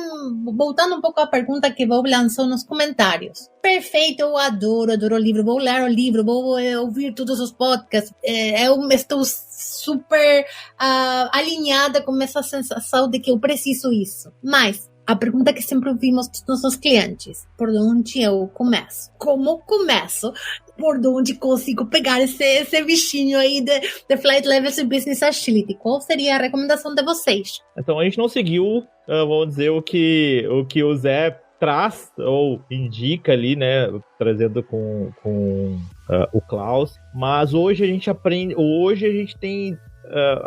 D: voltando um pouco à pergunta que Bob lançou nos comentários. Perfeito, eu adoro o livro, vou ler o livro, vou ouvir todos os podcasts. Eu estou super alinhada com essa sensação de que eu preciso isso. Mas a pergunta que sempre ouvimos dos nossos clientes: por onde eu começo? Como começo? Por onde consigo pegar esse bichinho aí de Flight Levels e Business Agility? Qual seria a recomendação de vocês?
G: Então, a gente não seguiu, vamos dizer, o que o Zé traz ou indica ali, né, trazendo com o Klaus, mas hoje a gente aprende, hoje a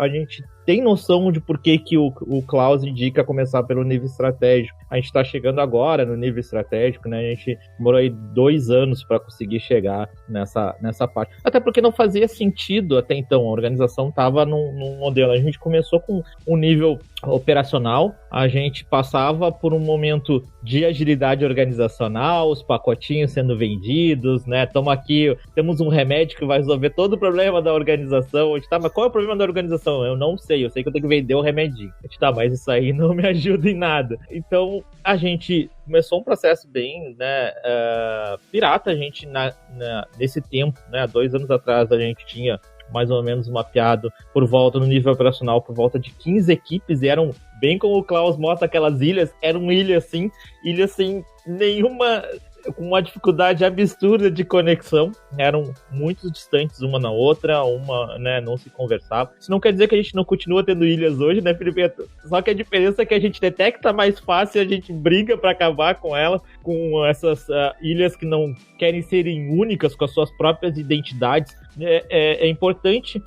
G: gente tem noção de por que o Klaus indica começar pelo nível estratégico. A gente está chegando agora no nível estratégico, né? A gente demorou aí 2 anos para conseguir chegar nessa parte. Até porque não fazia sentido até então, a organização estava num modelo. A gente começou com um nível operacional, a gente passava por um momento de agilidade organizacional, os pacotinhos sendo vendidos, né? Temos um remédio que vai resolver todo o problema da organização. A gente mas qual é o problema da organização? Eu não sei, eu sei que eu tenho que vender o remedinho. A gente mas isso aí não me ajuda em nada. Então, a gente começou um processo bem, né, pirata. A gente, nesse tempo, né, 2 anos atrás, a gente tinha mais ou menos mapeado por volta, no nível operacional, por volta de 15 equipes, e eram, bem como o Klaus mostra, aquelas ilhas, eram ilhas sem nenhuma, com uma dificuldade absurda de conexão, eram muito distantes uma na outra, né, não se conversava. Isso não quer dizer que a gente não continua tendo ilhas hoje, né, Felipe? Só que a diferença é que a gente detecta mais fácil, a gente briga para acabar com ela, com essas ilhas que não querem serem únicas, com as suas próprias identidades. É importante,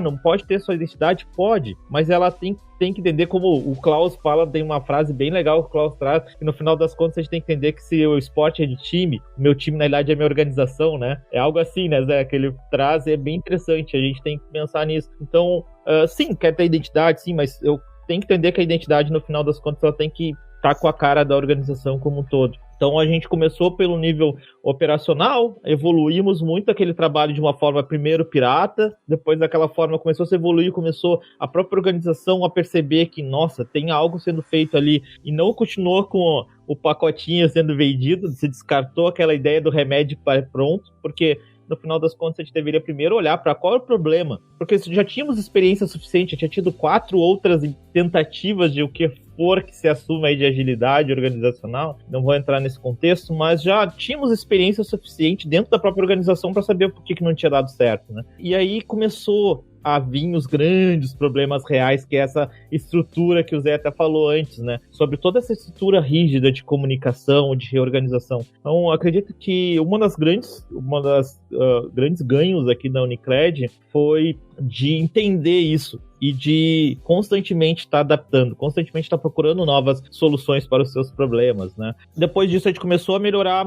G: não pode ter sua identidade? Pode, mas ela tem que entender, como o Klaus fala, tem uma frase bem legal que o Klaus traz, que no final das contas a gente tem que entender que se o esporte é de time, o meu time na realidade é a minha organização, né? É algo assim, né, Zé, que ele traz, é bem interessante, a gente tem que pensar nisso. Então, sim, quer ter identidade, sim, mas eu tenho que entender que a identidade no final das contas ela tem que estar com a cara da organização como um todo. Então a gente começou pelo nível operacional, evoluímos muito aquele trabalho de uma forma primeiro pirata, depois daquela forma começou a se evoluir, começou a própria organização a perceber que, nossa, tem algo sendo feito ali, e não continuou com o pacotinho sendo vendido, se descartou aquela ideia do remédio pronto, porque no final das contas a gente deveria primeiro olhar para qual é o problema, porque já tínhamos experiência suficiente, já tinha tido 4 outras tentativas de o que for que se assuma aí de agilidade organizacional, não vou entrar nesse contexto, mas já tínhamos experiência suficiente dentro da própria organização para saber por que não tinha dado certo, né? E aí começou a vir os grandes problemas reais, que é essa estrutura que o Zé até falou antes, né? Sobre toda essa estrutura rígida de comunicação, de reorganização. Então, acredito que uma das grandes ganhos aqui da Unicred foi de entender isso e de constantemente estar adaptando, constantemente estar procurando novas soluções para os seus problemas, né? Depois disso, a gente começou a melhorar,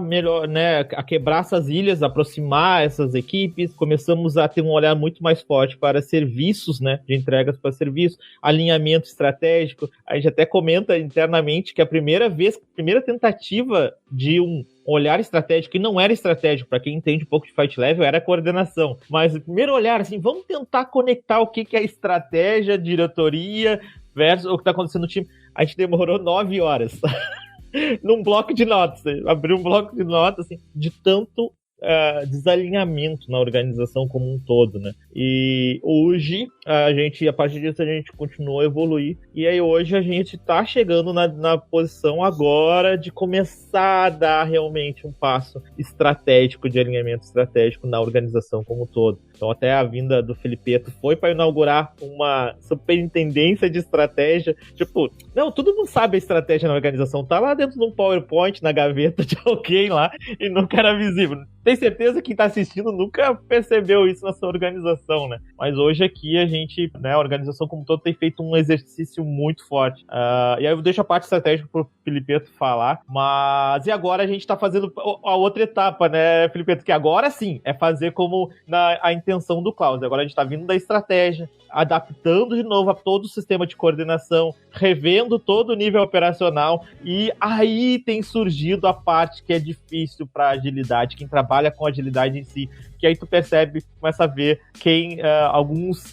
G: né, a quebrar essas ilhas, aproximar essas equipes, começamos a ter um olhar muito mais forte para serviços, né, de entregas para serviço, alinhamento estratégico. A gente até comenta internamente que a primeira tentativa de um olhar estratégico, que não era estratégico, para quem entende um pouco de Fight Level, era a coordenação. Mas o primeiro olhar, assim, vamos tentar conectar o que é estratégia, diretoria, versus o que está acontecendo no time. A gente demorou 9 horas num bloco de notas. Abriu um bloco de notas, assim, de tanto desalinhamento na organização como um todo, né? E hoje, a partir disso, a gente continuou a evoluir. E aí hoje a gente tá chegando na posição agora de começar a dar realmente um passo estratégico, de alinhamento estratégico na organização como um todo. Então até a vinda do Felipeto foi para inaugurar uma superintendência de estratégia. Tipo, não, todo mundo sabe a estratégia na organização. Tá lá dentro de um PowerPoint, na gaveta de alguém lá, e nunca era visível. Tem certeza que quem tá assistindo nunca percebeu isso na sua organização, né? Mas hoje aqui a gente, né, a organização como um todo tem feito um exercício muito forte. E aí eu deixo a parte estratégica pro Felipeto falar, mas e agora a gente tá fazendo a outra etapa, né, Felipeto? Que agora sim é fazer como a intenção do Klaus. Agora a gente tá vindo da estratégia, adaptando de novo a todo o sistema de coordenação, revendo todo o nível operacional, e aí tem surgido a parte que é difícil para agilidade, quem trabalha com agilidade em si, que aí tu percebe, começa a ver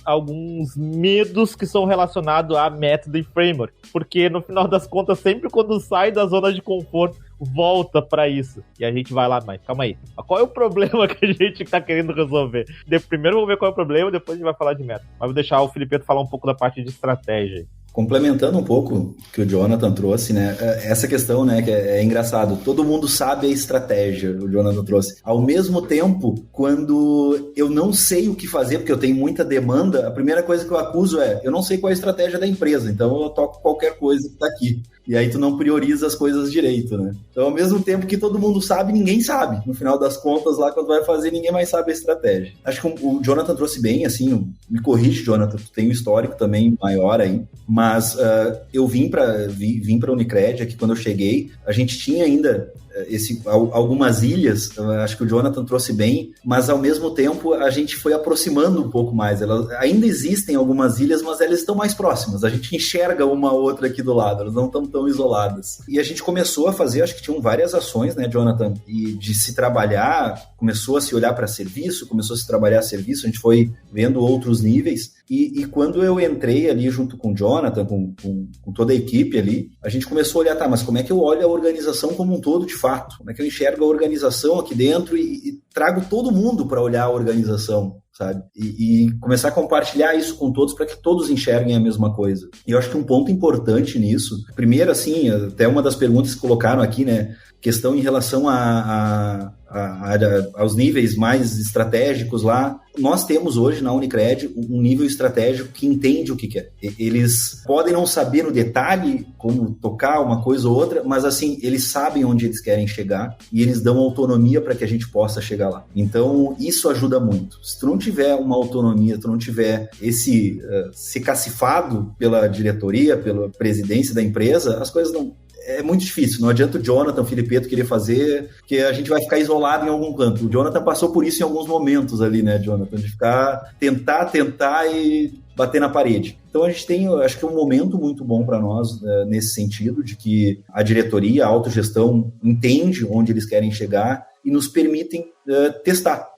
G: alguns medos que são relacionados a método e framework, porque no final das contas, sempre quando sai da zona de conforto, volta pra isso. E a gente vai lá, mas calma aí. Qual é o problema que a gente tá querendo resolver? Primeiro vamos ver qual é o problema, depois a gente vai falar de método. Mas vou deixar o Felipeto falar um pouco da parte de estratégia.
E: Complementando um pouco o que o Jonathan trouxe, né? Essa questão, né, que é engraçado. Todo mundo sabe a estratégia, o Jonathan trouxe. Ao mesmo tempo, quando eu não sei o que fazer, porque eu tenho muita demanda, a primeira coisa que eu acuso é, eu não sei qual é a estratégia da empresa, então eu toco qualquer coisa que tá aqui. E aí tu não prioriza as coisas direito, né? Então, ao mesmo tempo que todo mundo sabe, ninguém sabe. No final das contas, lá quando vai fazer, ninguém mais sabe a estratégia. Acho que o Jonathan trouxe bem, assim, me corrige, Jonathan, tu tem um histórico também maior aí, mas eu vim para a Unicred, aqui quando eu cheguei, a gente tinha ainda algumas ilhas, acho que o Jonathan trouxe bem, mas ao mesmo tempo a gente foi aproximando um pouco mais. Elas ainda existem algumas ilhas, mas elas estão mais próximas. A gente enxerga uma outra aqui do lado, elas não estão tão isoladas. E a gente começou a fazer, acho que tinham várias ações, né, Jonathan, e de se trabalhar, começou a se olhar para serviço, começou a se trabalhar serviço, a gente foi vendo outros níveis. E quando eu entrei ali junto com o Jonathan, com toda a equipe ali, a gente começou a olhar, tá, mas como é que eu olho a organização como um todo de fato? Como é que eu enxergo a organização aqui dentro e trago todo mundo para olhar a organização, sabe? E começar a compartilhar isso com todos para que todos enxerguem a mesma coisa. E eu acho que um ponto importante nisso, primeiro, assim, até uma das perguntas que colocaram aqui, né, questão em relação aos níveis mais estratégicos lá. Nós temos hoje na Unicred um nível estratégico que entende o que quer. Eles podem não saber no detalhe como tocar uma coisa ou outra, mas assim, eles sabem onde eles querem chegar e eles dão autonomia para que a gente possa chegar lá. Então, isso ajuda muito. Se tu não tiver uma autonomia, tu não tiver esse ser cacifado pela diretoria, pela presidência da empresa, as coisas não... É muito difícil, não adianta o Jonathan, o Filipeto querer fazer, porque a gente vai ficar isolado em algum canto. O Jonathan passou por isso em alguns momentos ali, né, Jonathan? De tentar e bater na parede. Então a gente tem, acho que um momento muito bom para nós nesse sentido, de que a diretoria, a autogestão entende onde eles querem chegar e nos permitem testar,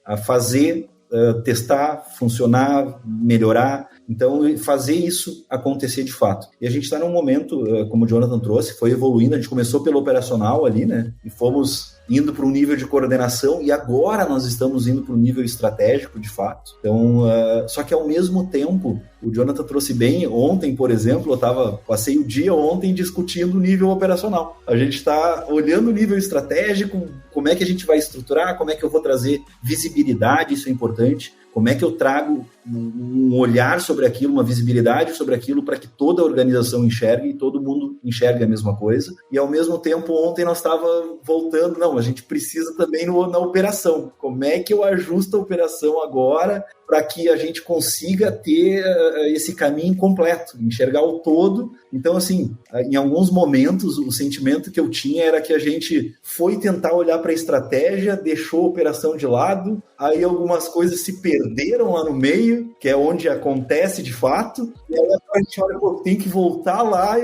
E: testar, funcionar, melhorar. Então, fazer isso acontecer de fato. E a gente está num momento, como o Jonathan trouxe, foi evoluindo, a gente começou pelo operacional ali, né? E fomos indo para um nível de coordenação e agora nós estamos indo para um nível estratégico, de fato. Então, só que ao mesmo tempo, o Jonathan trouxe bem, ontem, por exemplo, passei o dia ontem discutindo o nível operacional. A gente está olhando o nível estratégico, como é que a gente vai estruturar, como é que eu vou trazer visibilidade, isso é importante. Como é que eu trago um olhar sobre aquilo, uma visibilidade sobre aquilo para que toda a organização enxergue e todo mundo enxergue a mesma coisa. E ao mesmo tempo, ontem nós estávamos voltando, não, a gente precisa também na operação. Como é que eu ajusto a operação agora para que a gente consiga ter esse caminho completo, enxergar o todo. Então, assim, em alguns momentos, o sentimento que eu tinha era que a gente foi tentar olhar para a estratégia, deixou a operação de lado, aí algumas coisas se perderam lá no meio, que é onde acontece de fato, e aí a gente olha, pô, tem que voltar lá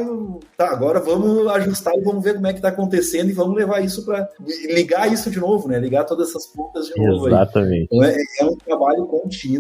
E: tá, agora vamos ajustar e vamos ver como é que está acontecendo e vamos levar isso para ligar isso de novo, né? Ligar todas essas pontas de novo.
G: Exatamente.
E: Então, é um trabalho contínuo.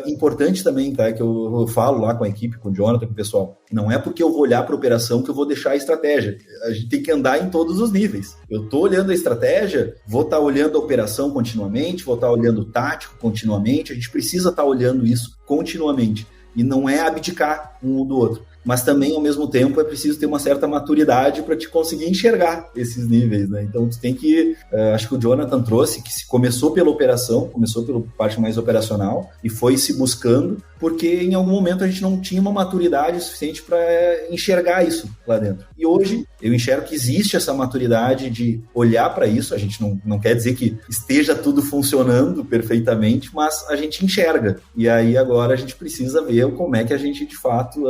E: Importante também, tá? Que eu falo lá com a equipe, com o Jonathan, com o pessoal. Não é porque eu vou olhar para a operação que eu vou deixar a estratégia. A gente tem que andar em todos os níveis. Eu estou olhando a estratégia, vou estar olhando a operação continuamente, vou estar olhando o tático continuamente. A gente precisa estar olhando isso continuamente. E não é abdicar um do outro. Mas também, ao mesmo tempo, é preciso ter uma certa maturidade para te conseguir enxergar esses níveis, né? Então, tu tem que... acho que o Jonathan trouxe que começou pela operação, começou pela parte mais operacional e foi se buscando, porque em algum momento a gente não tinha uma maturidade suficiente para enxergar isso lá dentro. E hoje, eu enxergo que existe essa maturidade de olhar para isso. A gente não quer dizer que esteja tudo funcionando perfeitamente, mas a gente enxerga. E aí, agora, a gente precisa ver como é que a gente, de fato...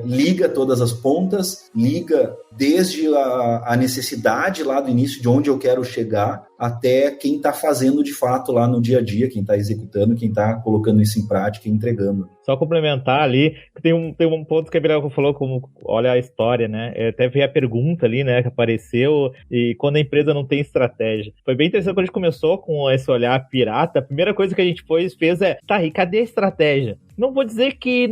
E: liga todas as pontas, liga desde a necessidade lá do início de onde eu quero chegar até quem está fazendo de fato lá no dia a dia, quem está executando, quem está colocando isso em prática e entregando.
G: Só complementar ali, tem um ponto que a Biraco falou, como olha a história, né? Até veio a pergunta ali, né, que apareceu, e quando a empresa não tem estratégia. Foi bem interessante quando a gente começou com esse olhar pirata, a primeira coisa que a gente fez tá, e cadê a estratégia? Não vou dizer que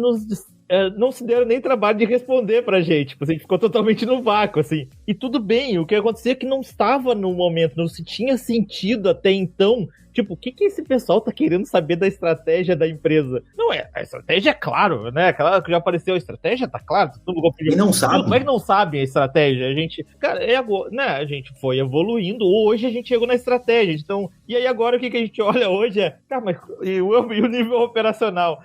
G: não se deram nem trabalho de responder pra gente, tipo, a gente ficou totalmente no vácuo, assim. E tudo bem, o que acontecia é que não estava no momento, não se tinha sentido até então. Tipo, o que esse pessoal tá querendo saber da estratégia da empresa? Não é, a estratégia é claro, né? Aquela que já apareceu, a estratégia tá claro.
E: E não sabe.
G: Como é que não sabe a estratégia? A gente, cara, né? A gente foi evoluindo, hoje a gente chegou na estratégia. Então, e aí agora o que a gente olha hoje é, tá, mas e o nível operacional?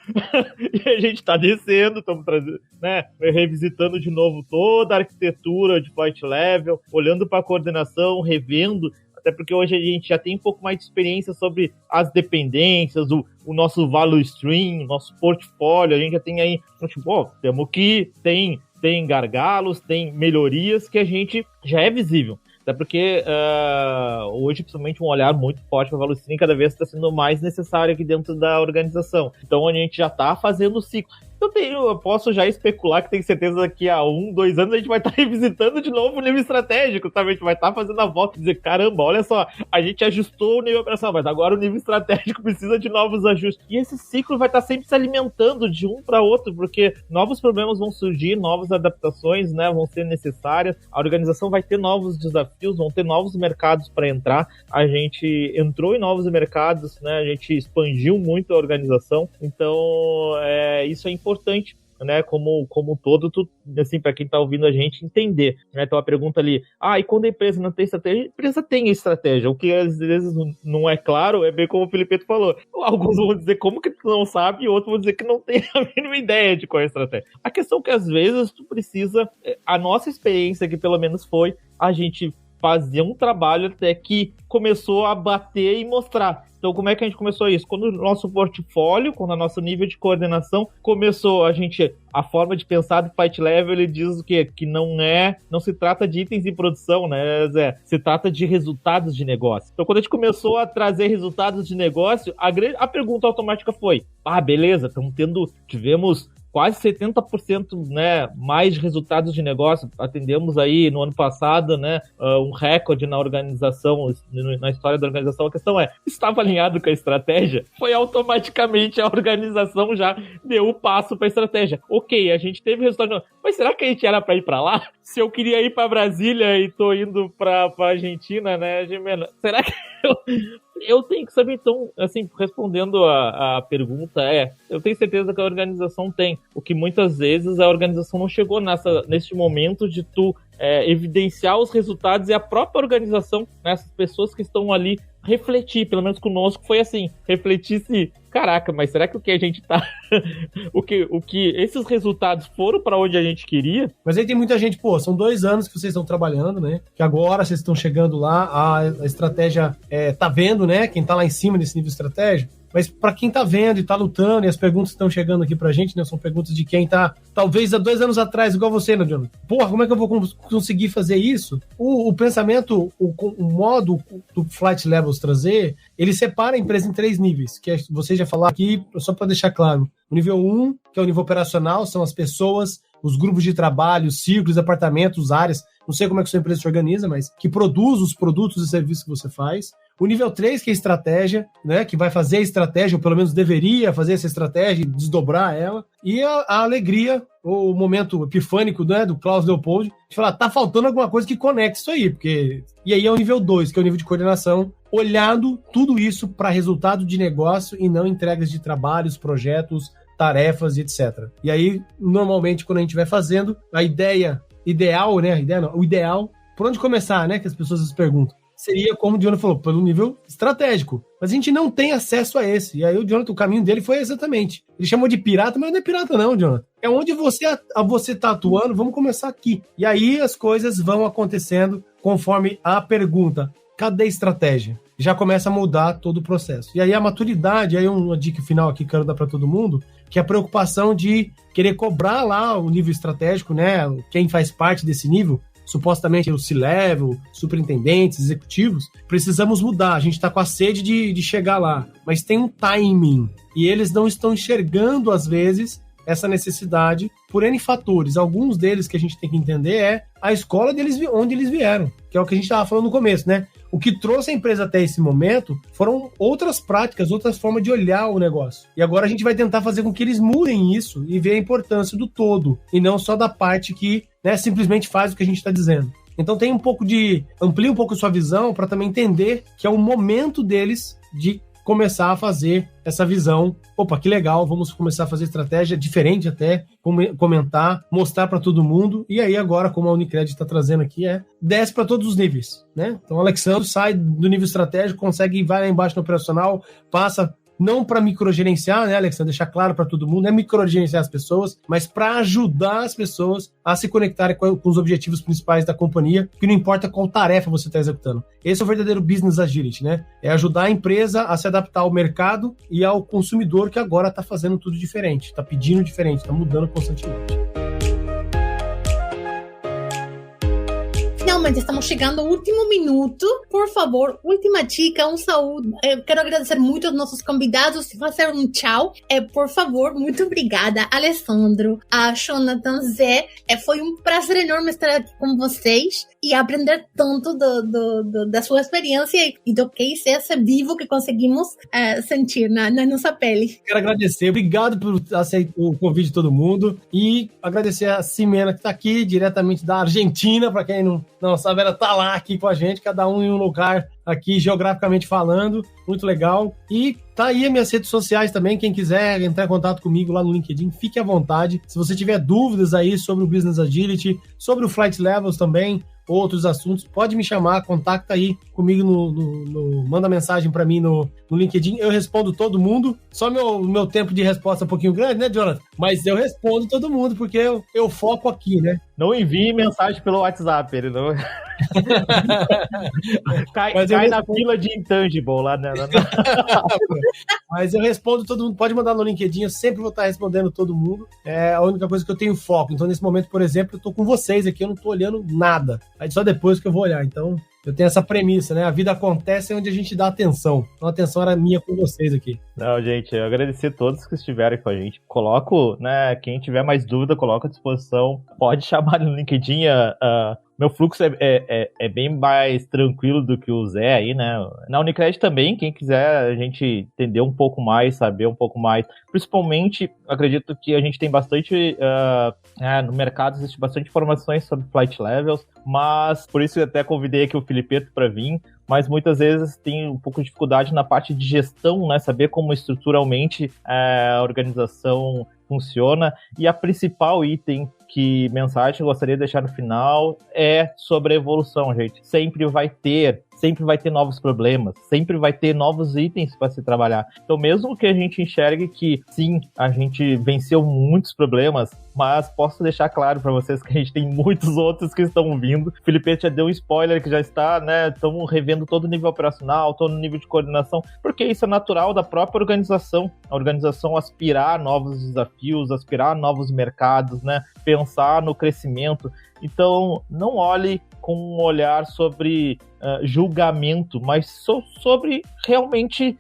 G: E a gente tá descendo, estamos trazendo, né? Revisitando de novo toda a arquitetura de flight level, olhando para a coordenação, revendo. Até porque hoje a gente já tem um pouco mais de experiência sobre as dependências, o nosso value stream, nosso portfólio. A gente já tem aí, tipo, temos que tem gargalos, tem melhorias que a gente já é visível. Até porque hoje, principalmente, um olhar muito forte para a value stream cada vez está sendo mais necessário aqui dentro da organização. Então a gente já está fazendo o ciclo. Eu posso já especular que tenho certeza que daqui a 1, 2 anos a gente vai estar revisitando de novo o nível estratégico, sabe? A gente vai estar fazendo a volta e dizer, caramba, olha só, a gente ajustou o nível operacional, mas agora o nível estratégico precisa de novos ajustes. E esse ciclo vai estar sempre se alimentando de um para outro, porque novos problemas vão surgir, novas adaptações, né, vão ser necessárias, a organização vai ter novos desafios, vão ter novos mercados para entrar. A gente entrou em novos mercados, né, a gente expandiu muito a organização, então isso é importante, né, como todo, assim, para quem tá ouvindo a gente entender, né, então a pergunta ali, e quando a empresa não tem estratégia? A empresa tem estratégia, o que às vezes não é claro, é bem como o Felipe falou, alguns vão dizer como que tu não sabe, e outros vão dizer que não tem a mínima ideia de qual é a estratégia. A questão é que às vezes tu precisa, a nossa experiência que pelo menos foi, a gente fazer um trabalho até que começou a bater e mostrar. Então, como é que a gente começou isso? Quando o nosso portfólio, quando o nosso nível de coordenação começou, a forma de pensar do Flight Level, ele diz o quê? Que não se trata de itens em produção, né, Zé? Se trata de resultados de negócio. Então, quando a gente começou a trazer resultados de negócio, a pergunta automática foi, beleza, tivemos quase 70%, né, mais resultados de negócio. Atendemos aí no ano passado, né, um recorde na organização, na história da organização. A questão estava alinhado com a estratégia? Foi automaticamente a organização já deu o passo para a estratégia. Ok, a gente teve resultado, mas será que a gente era para ir para lá? Se eu queria ir para Brasília e tô indo para Argentina, né, Jimena? Será que eu tenho que saber, então, assim, respondendo a pergunta, eu tenho certeza que a organização tem. O que muitas vezes a organização não chegou neste momento de tu evidenciar os resultados e a própria organização, né, essas pessoas que estão ali, refletir, pelo menos conosco foi assim, refletir se, caraca, mas será que o que a gente tá, o que esses resultados foram para onde a gente queria?
F: Mas aí tem muita gente, são 2 anos que vocês estão trabalhando, né, que agora vocês estão chegando lá, a estratégia tá vendo, né, quem tá lá em cima desse nível estratégico, mas para quem tá vendo e tá lutando, e as perguntas estão chegando aqui pra gente, né, são perguntas de quem tá, talvez há 2 anos atrás, igual você, né, Jonathan? Como é que eu vou conseguir fazer isso? O pensamento, o modo do Flight Levels trazer, ele separa a empresa em 3 níveis, que você já falou aqui, só para deixar claro. O nível 1, que é o nível operacional, são as pessoas, os grupos de trabalho, os círculos, departamentos, áreas, não sei como é que a sua empresa se organiza, mas que produz os produtos e serviços que você faz. O nível 3, que é a estratégia, né, que vai fazer a estratégia, ou pelo menos deveria fazer essa estratégia e desdobrar ela. E a alegria, o momento epifânico, né, do Klaus Leopold, de falar, tá faltando alguma coisa que conecte isso aí. E aí é o nível 2, que é o nível de coordenação, olhando tudo isso para resultado de negócio e não entregas de trabalhos, projetos, tarefas e etc. E aí, normalmente, quando a gente vai fazendo, o ideal, por onde começar, né, que as pessoas se perguntam, seria, como o Jonathan falou, pelo nível estratégico. Mas a gente não tem acesso a esse. E aí o Jonathan, o caminho dele foi exatamente. Ele chamou de pirata, mas não é pirata não, Jonathan. É onde você tá atuando, vamos começar aqui. E aí as coisas vão acontecendo conforme a pergunta. Cadê a estratégia? Já começa a mudar todo o processo. E aí a maturidade, aí uma dica final aqui que eu quero dar para todo mundo, que é a preocupação de querer cobrar lá o nível estratégico, né? Quem faz parte desse nível, supostamente o C-Level, superintendentes, executivos, precisamos mudar. A gente está com a sede de chegar lá, mas tem um timing e eles não estão enxergando, às vezes, essa necessidade por N fatores. Alguns deles que a gente tem que entender é a escola deles, onde eles vieram, que é o que a gente estava falando no começo, né? O que trouxe a empresa até esse momento foram outras práticas, outras formas de olhar o negócio. E agora a gente vai tentar fazer com que eles mudem isso e ver a importância do todo, e não só da parte que, né, simplesmente faz o que a gente está dizendo. Então tem amplia um pouco a sua visão para também entender que é o momento deles de começar a fazer essa visão. Opa, que legal, vamos começar a fazer estratégia diferente até, comentar, mostrar para todo mundo. E aí agora, como a Unicred está trazendo aqui, desce para todos os níveis, né? Então o Alexandre sai do nível estratégico, vai lá embaixo no operacional, passa não para microgerenciar, né, Alexandre? Deixar claro para todo mundo, não é microgerenciar as pessoas, mas para ajudar as pessoas a se conectarem com os objetivos principais da companhia, que não importa qual tarefa você está executando. Esse é o verdadeiro business agility, né? É ajudar a empresa a se adaptar ao mercado e ao consumidor que agora está fazendo tudo diferente, está pedindo diferente, está mudando constantemente.
D: Finalmente estamos chegando ao último minuto. Por favor, última dica, saúde. Eu quero agradecer muito aos nossos convidados e fazer um tchau. Por favor, muito obrigada, Alessandro, a Jonathan, Zé. Foi um prazer enorme estar aqui com vocês e aprender tanto da sua experiência e do que é ser vivo que conseguimos sentir na nossa pele.
F: Quero agradecer, obrigado por aceitar o convite de todo mundo e agradecer a Ximena que está aqui diretamente da Argentina, para quem não sabe, ela tá lá aqui com a gente, cada um em um lugar aqui, geograficamente falando, muito legal. E tá aí as minhas redes sociais também, quem quiser entrar em contato comigo lá no LinkedIn, fique à vontade. Se você tiver dúvidas aí sobre o Business Agility, sobre o Flight Levels também, outros assuntos, pode me chamar, contacta aí comigo, manda mensagem para mim no LinkedIn, eu respondo todo mundo. Só meu tempo de resposta é um pouquinho grande, né, Jonathan? Mas eu respondo todo mundo, porque eu foco aqui, né?
G: Não envie mensagem pelo WhatsApp, ele não... cai na fila de intangible lá, né?
F: Mas eu respondo todo mundo, pode mandar no LinkedIn, eu sempre vou estar respondendo todo mundo. É a única coisa que eu tenho foco. Então, nesse momento, por exemplo, eu tô com vocês aqui, eu não tô olhando nada. Aí só depois que eu vou olhar. Então, eu tenho essa premissa, né? A vida acontece onde a gente dá atenção. Então, a atenção era minha com vocês aqui.
G: Não, gente, eu agradecer a todos que estiverem com a gente. Coloco, né? Quem tiver mais dúvida, coloco à disposição. Pode chamar no LinkedIn. Meu fluxo é bem mais tranquilo do que o Zé aí, né? Na Unicred também, quem quiser a gente entender um pouco mais, saber um pouco mais. Principalmente, acredito que a gente tem bastante... no mercado existe bastante informações sobre Flight Levels, mas por isso eu até convidei aqui o Filipeto para vir, mas muitas vezes tem um pouco de dificuldade na parte de gestão, né? Saber como estruturalmente a organização funciona. E a principal mensagem que eu gostaria de deixar no final é sobre a evolução, gente. Sempre vai ter novos problemas, sempre vai ter novos itens para se trabalhar. Então, mesmo que a gente enxergue que, sim, a gente venceu muitos problemas, mas posso deixar claro para vocês que a gente tem muitos outros que estão vindo. O Felipe já deu um spoiler que já está, né? Estamos revendo todo o nível operacional, todo o nível de coordenação, porque isso é natural da própria organização. A organização aspirar a novos desafios, aspirar a novos mercados, né? Pensar no crescimento. Então, não olhe com um olhar sobre julgamento, mas sobre realmente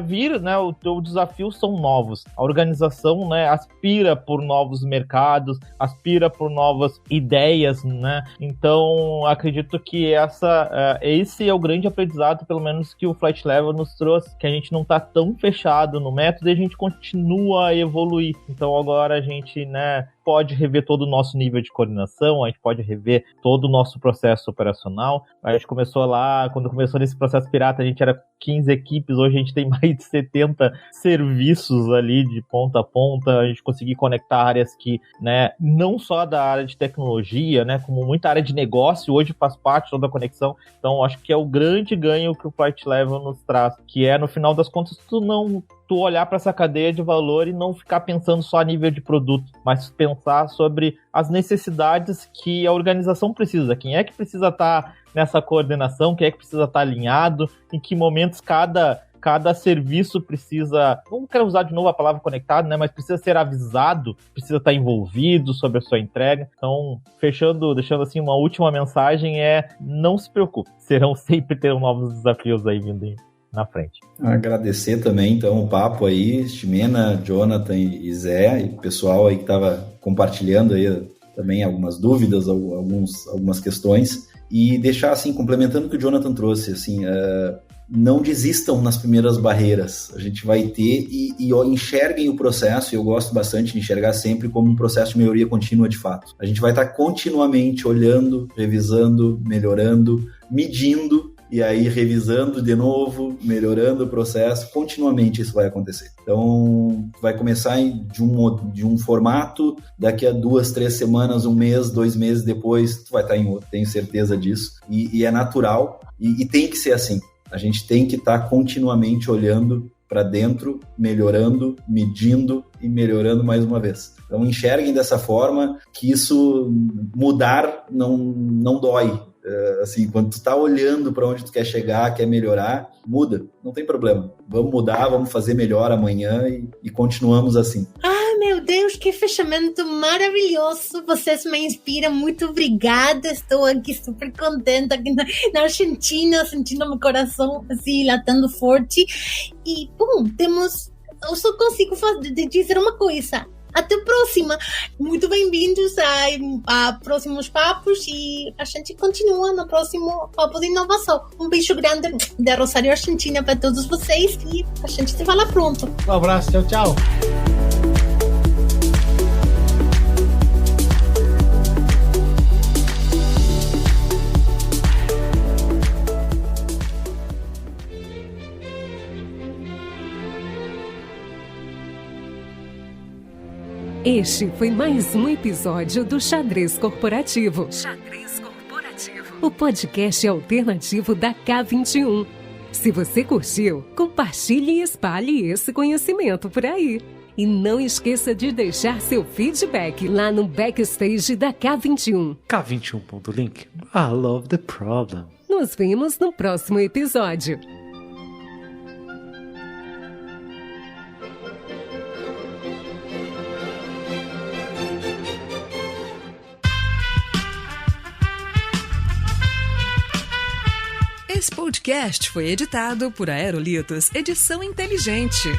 G: vir, né? O desafio são novos. A organização, né, aspira por novos mercados, aspira por novas ideias, né? Então, acredito que esse é o grande aprendizado, pelo menos que o Flight Level nos trouxe, que a gente não está tão fechado no método e a gente continua a evoluir. Então, agora a gente, né, pode rever todo o nosso nível de coordenação, a gente pode rever todo o nosso processo operacional. A gente começou lá, quando começou nesse processo pirata, a gente era 15 equipes, hoje a gente tem mais de 70 serviços ali de ponta a ponta, a gente conseguir conectar áreas que, né, não só da área de tecnologia, né, como muita área de negócio, hoje faz parte toda a conexão. Então, acho que é o grande ganho que o Flight Level nos traz, que é, no final das contas, tu olhar para essa cadeia de valor e não ficar pensando só a nível de produto, mas pensar sobre as necessidades que a organização precisa. Quem é que precisa estar nessa coordenação, quem é que precisa estar alinhado, em que momentos cada serviço precisa, não quero usar de novo a palavra conectado, né, mas precisa ser avisado, precisa estar envolvido sobre a sua entrega. Então, deixando assim uma última mensagem não se preocupe, terão novos desafios aí vindo na frente.
E: Agradecer também, então, o papo aí, Ximena, Jonathan e Zé, e o pessoal aí que estava compartilhando aí também algumas dúvidas, algumas questões, e deixar, assim, complementando o que o Jonathan trouxe, assim, não desistam nas primeiras barreiras. A gente vai ter e enxerguem o processo, e eu gosto bastante de enxergar sempre como um processo de melhoria contínua de fato. A gente vai estar continuamente olhando, revisando, melhorando, medindo, e aí revisando de novo, melhorando o processo, continuamente isso vai acontecer. Então, vai começar de um formato, daqui a 2, 3 semanas, 1 mês, 2 meses depois, tu vai estar em outro, tenho certeza disso. E é natural, e tem que ser assim. A gente tem que estar continuamente olhando para dentro, melhorando, medindo e melhorando mais uma vez. Então, enxerguem dessa forma que isso mudar não dói. Assim, quando tu tá olhando para onde tu quer chegar, quer melhorar, muda, não tem problema. Vamos mudar, vamos fazer melhor amanhã e continuamos assim.
D: Ai, meu Deus, que fechamento maravilhoso. Vocês me inspiram, muito obrigada. Estou aqui super contente aqui na Argentina, sentindo meu coração assim, latando forte. E, bom, eu só consigo dizer uma coisa. Até a próxima. Muito bem-vindos a próximos papos e a gente continua no próximo Papo de Inovação. Um beijo grande da Rosário, Argentina, para todos vocês e a gente se fala pronto.
F: Um abraço, tchau, tchau.
B: Este foi mais um episódio do Xadrez Corporativo. Xadrez Corporativo. O podcast alternativo da K21. Se você curtiu, compartilhe e espalhe esse conhecimento por aí. E não esqueça de deixar seu feedback lá no backstage da K21.
H: K21.link. I love the problem.
B: Nos vemos no próximo episódio.
I: Esse podcast foi editado por Aerolitos Edição Inteligente.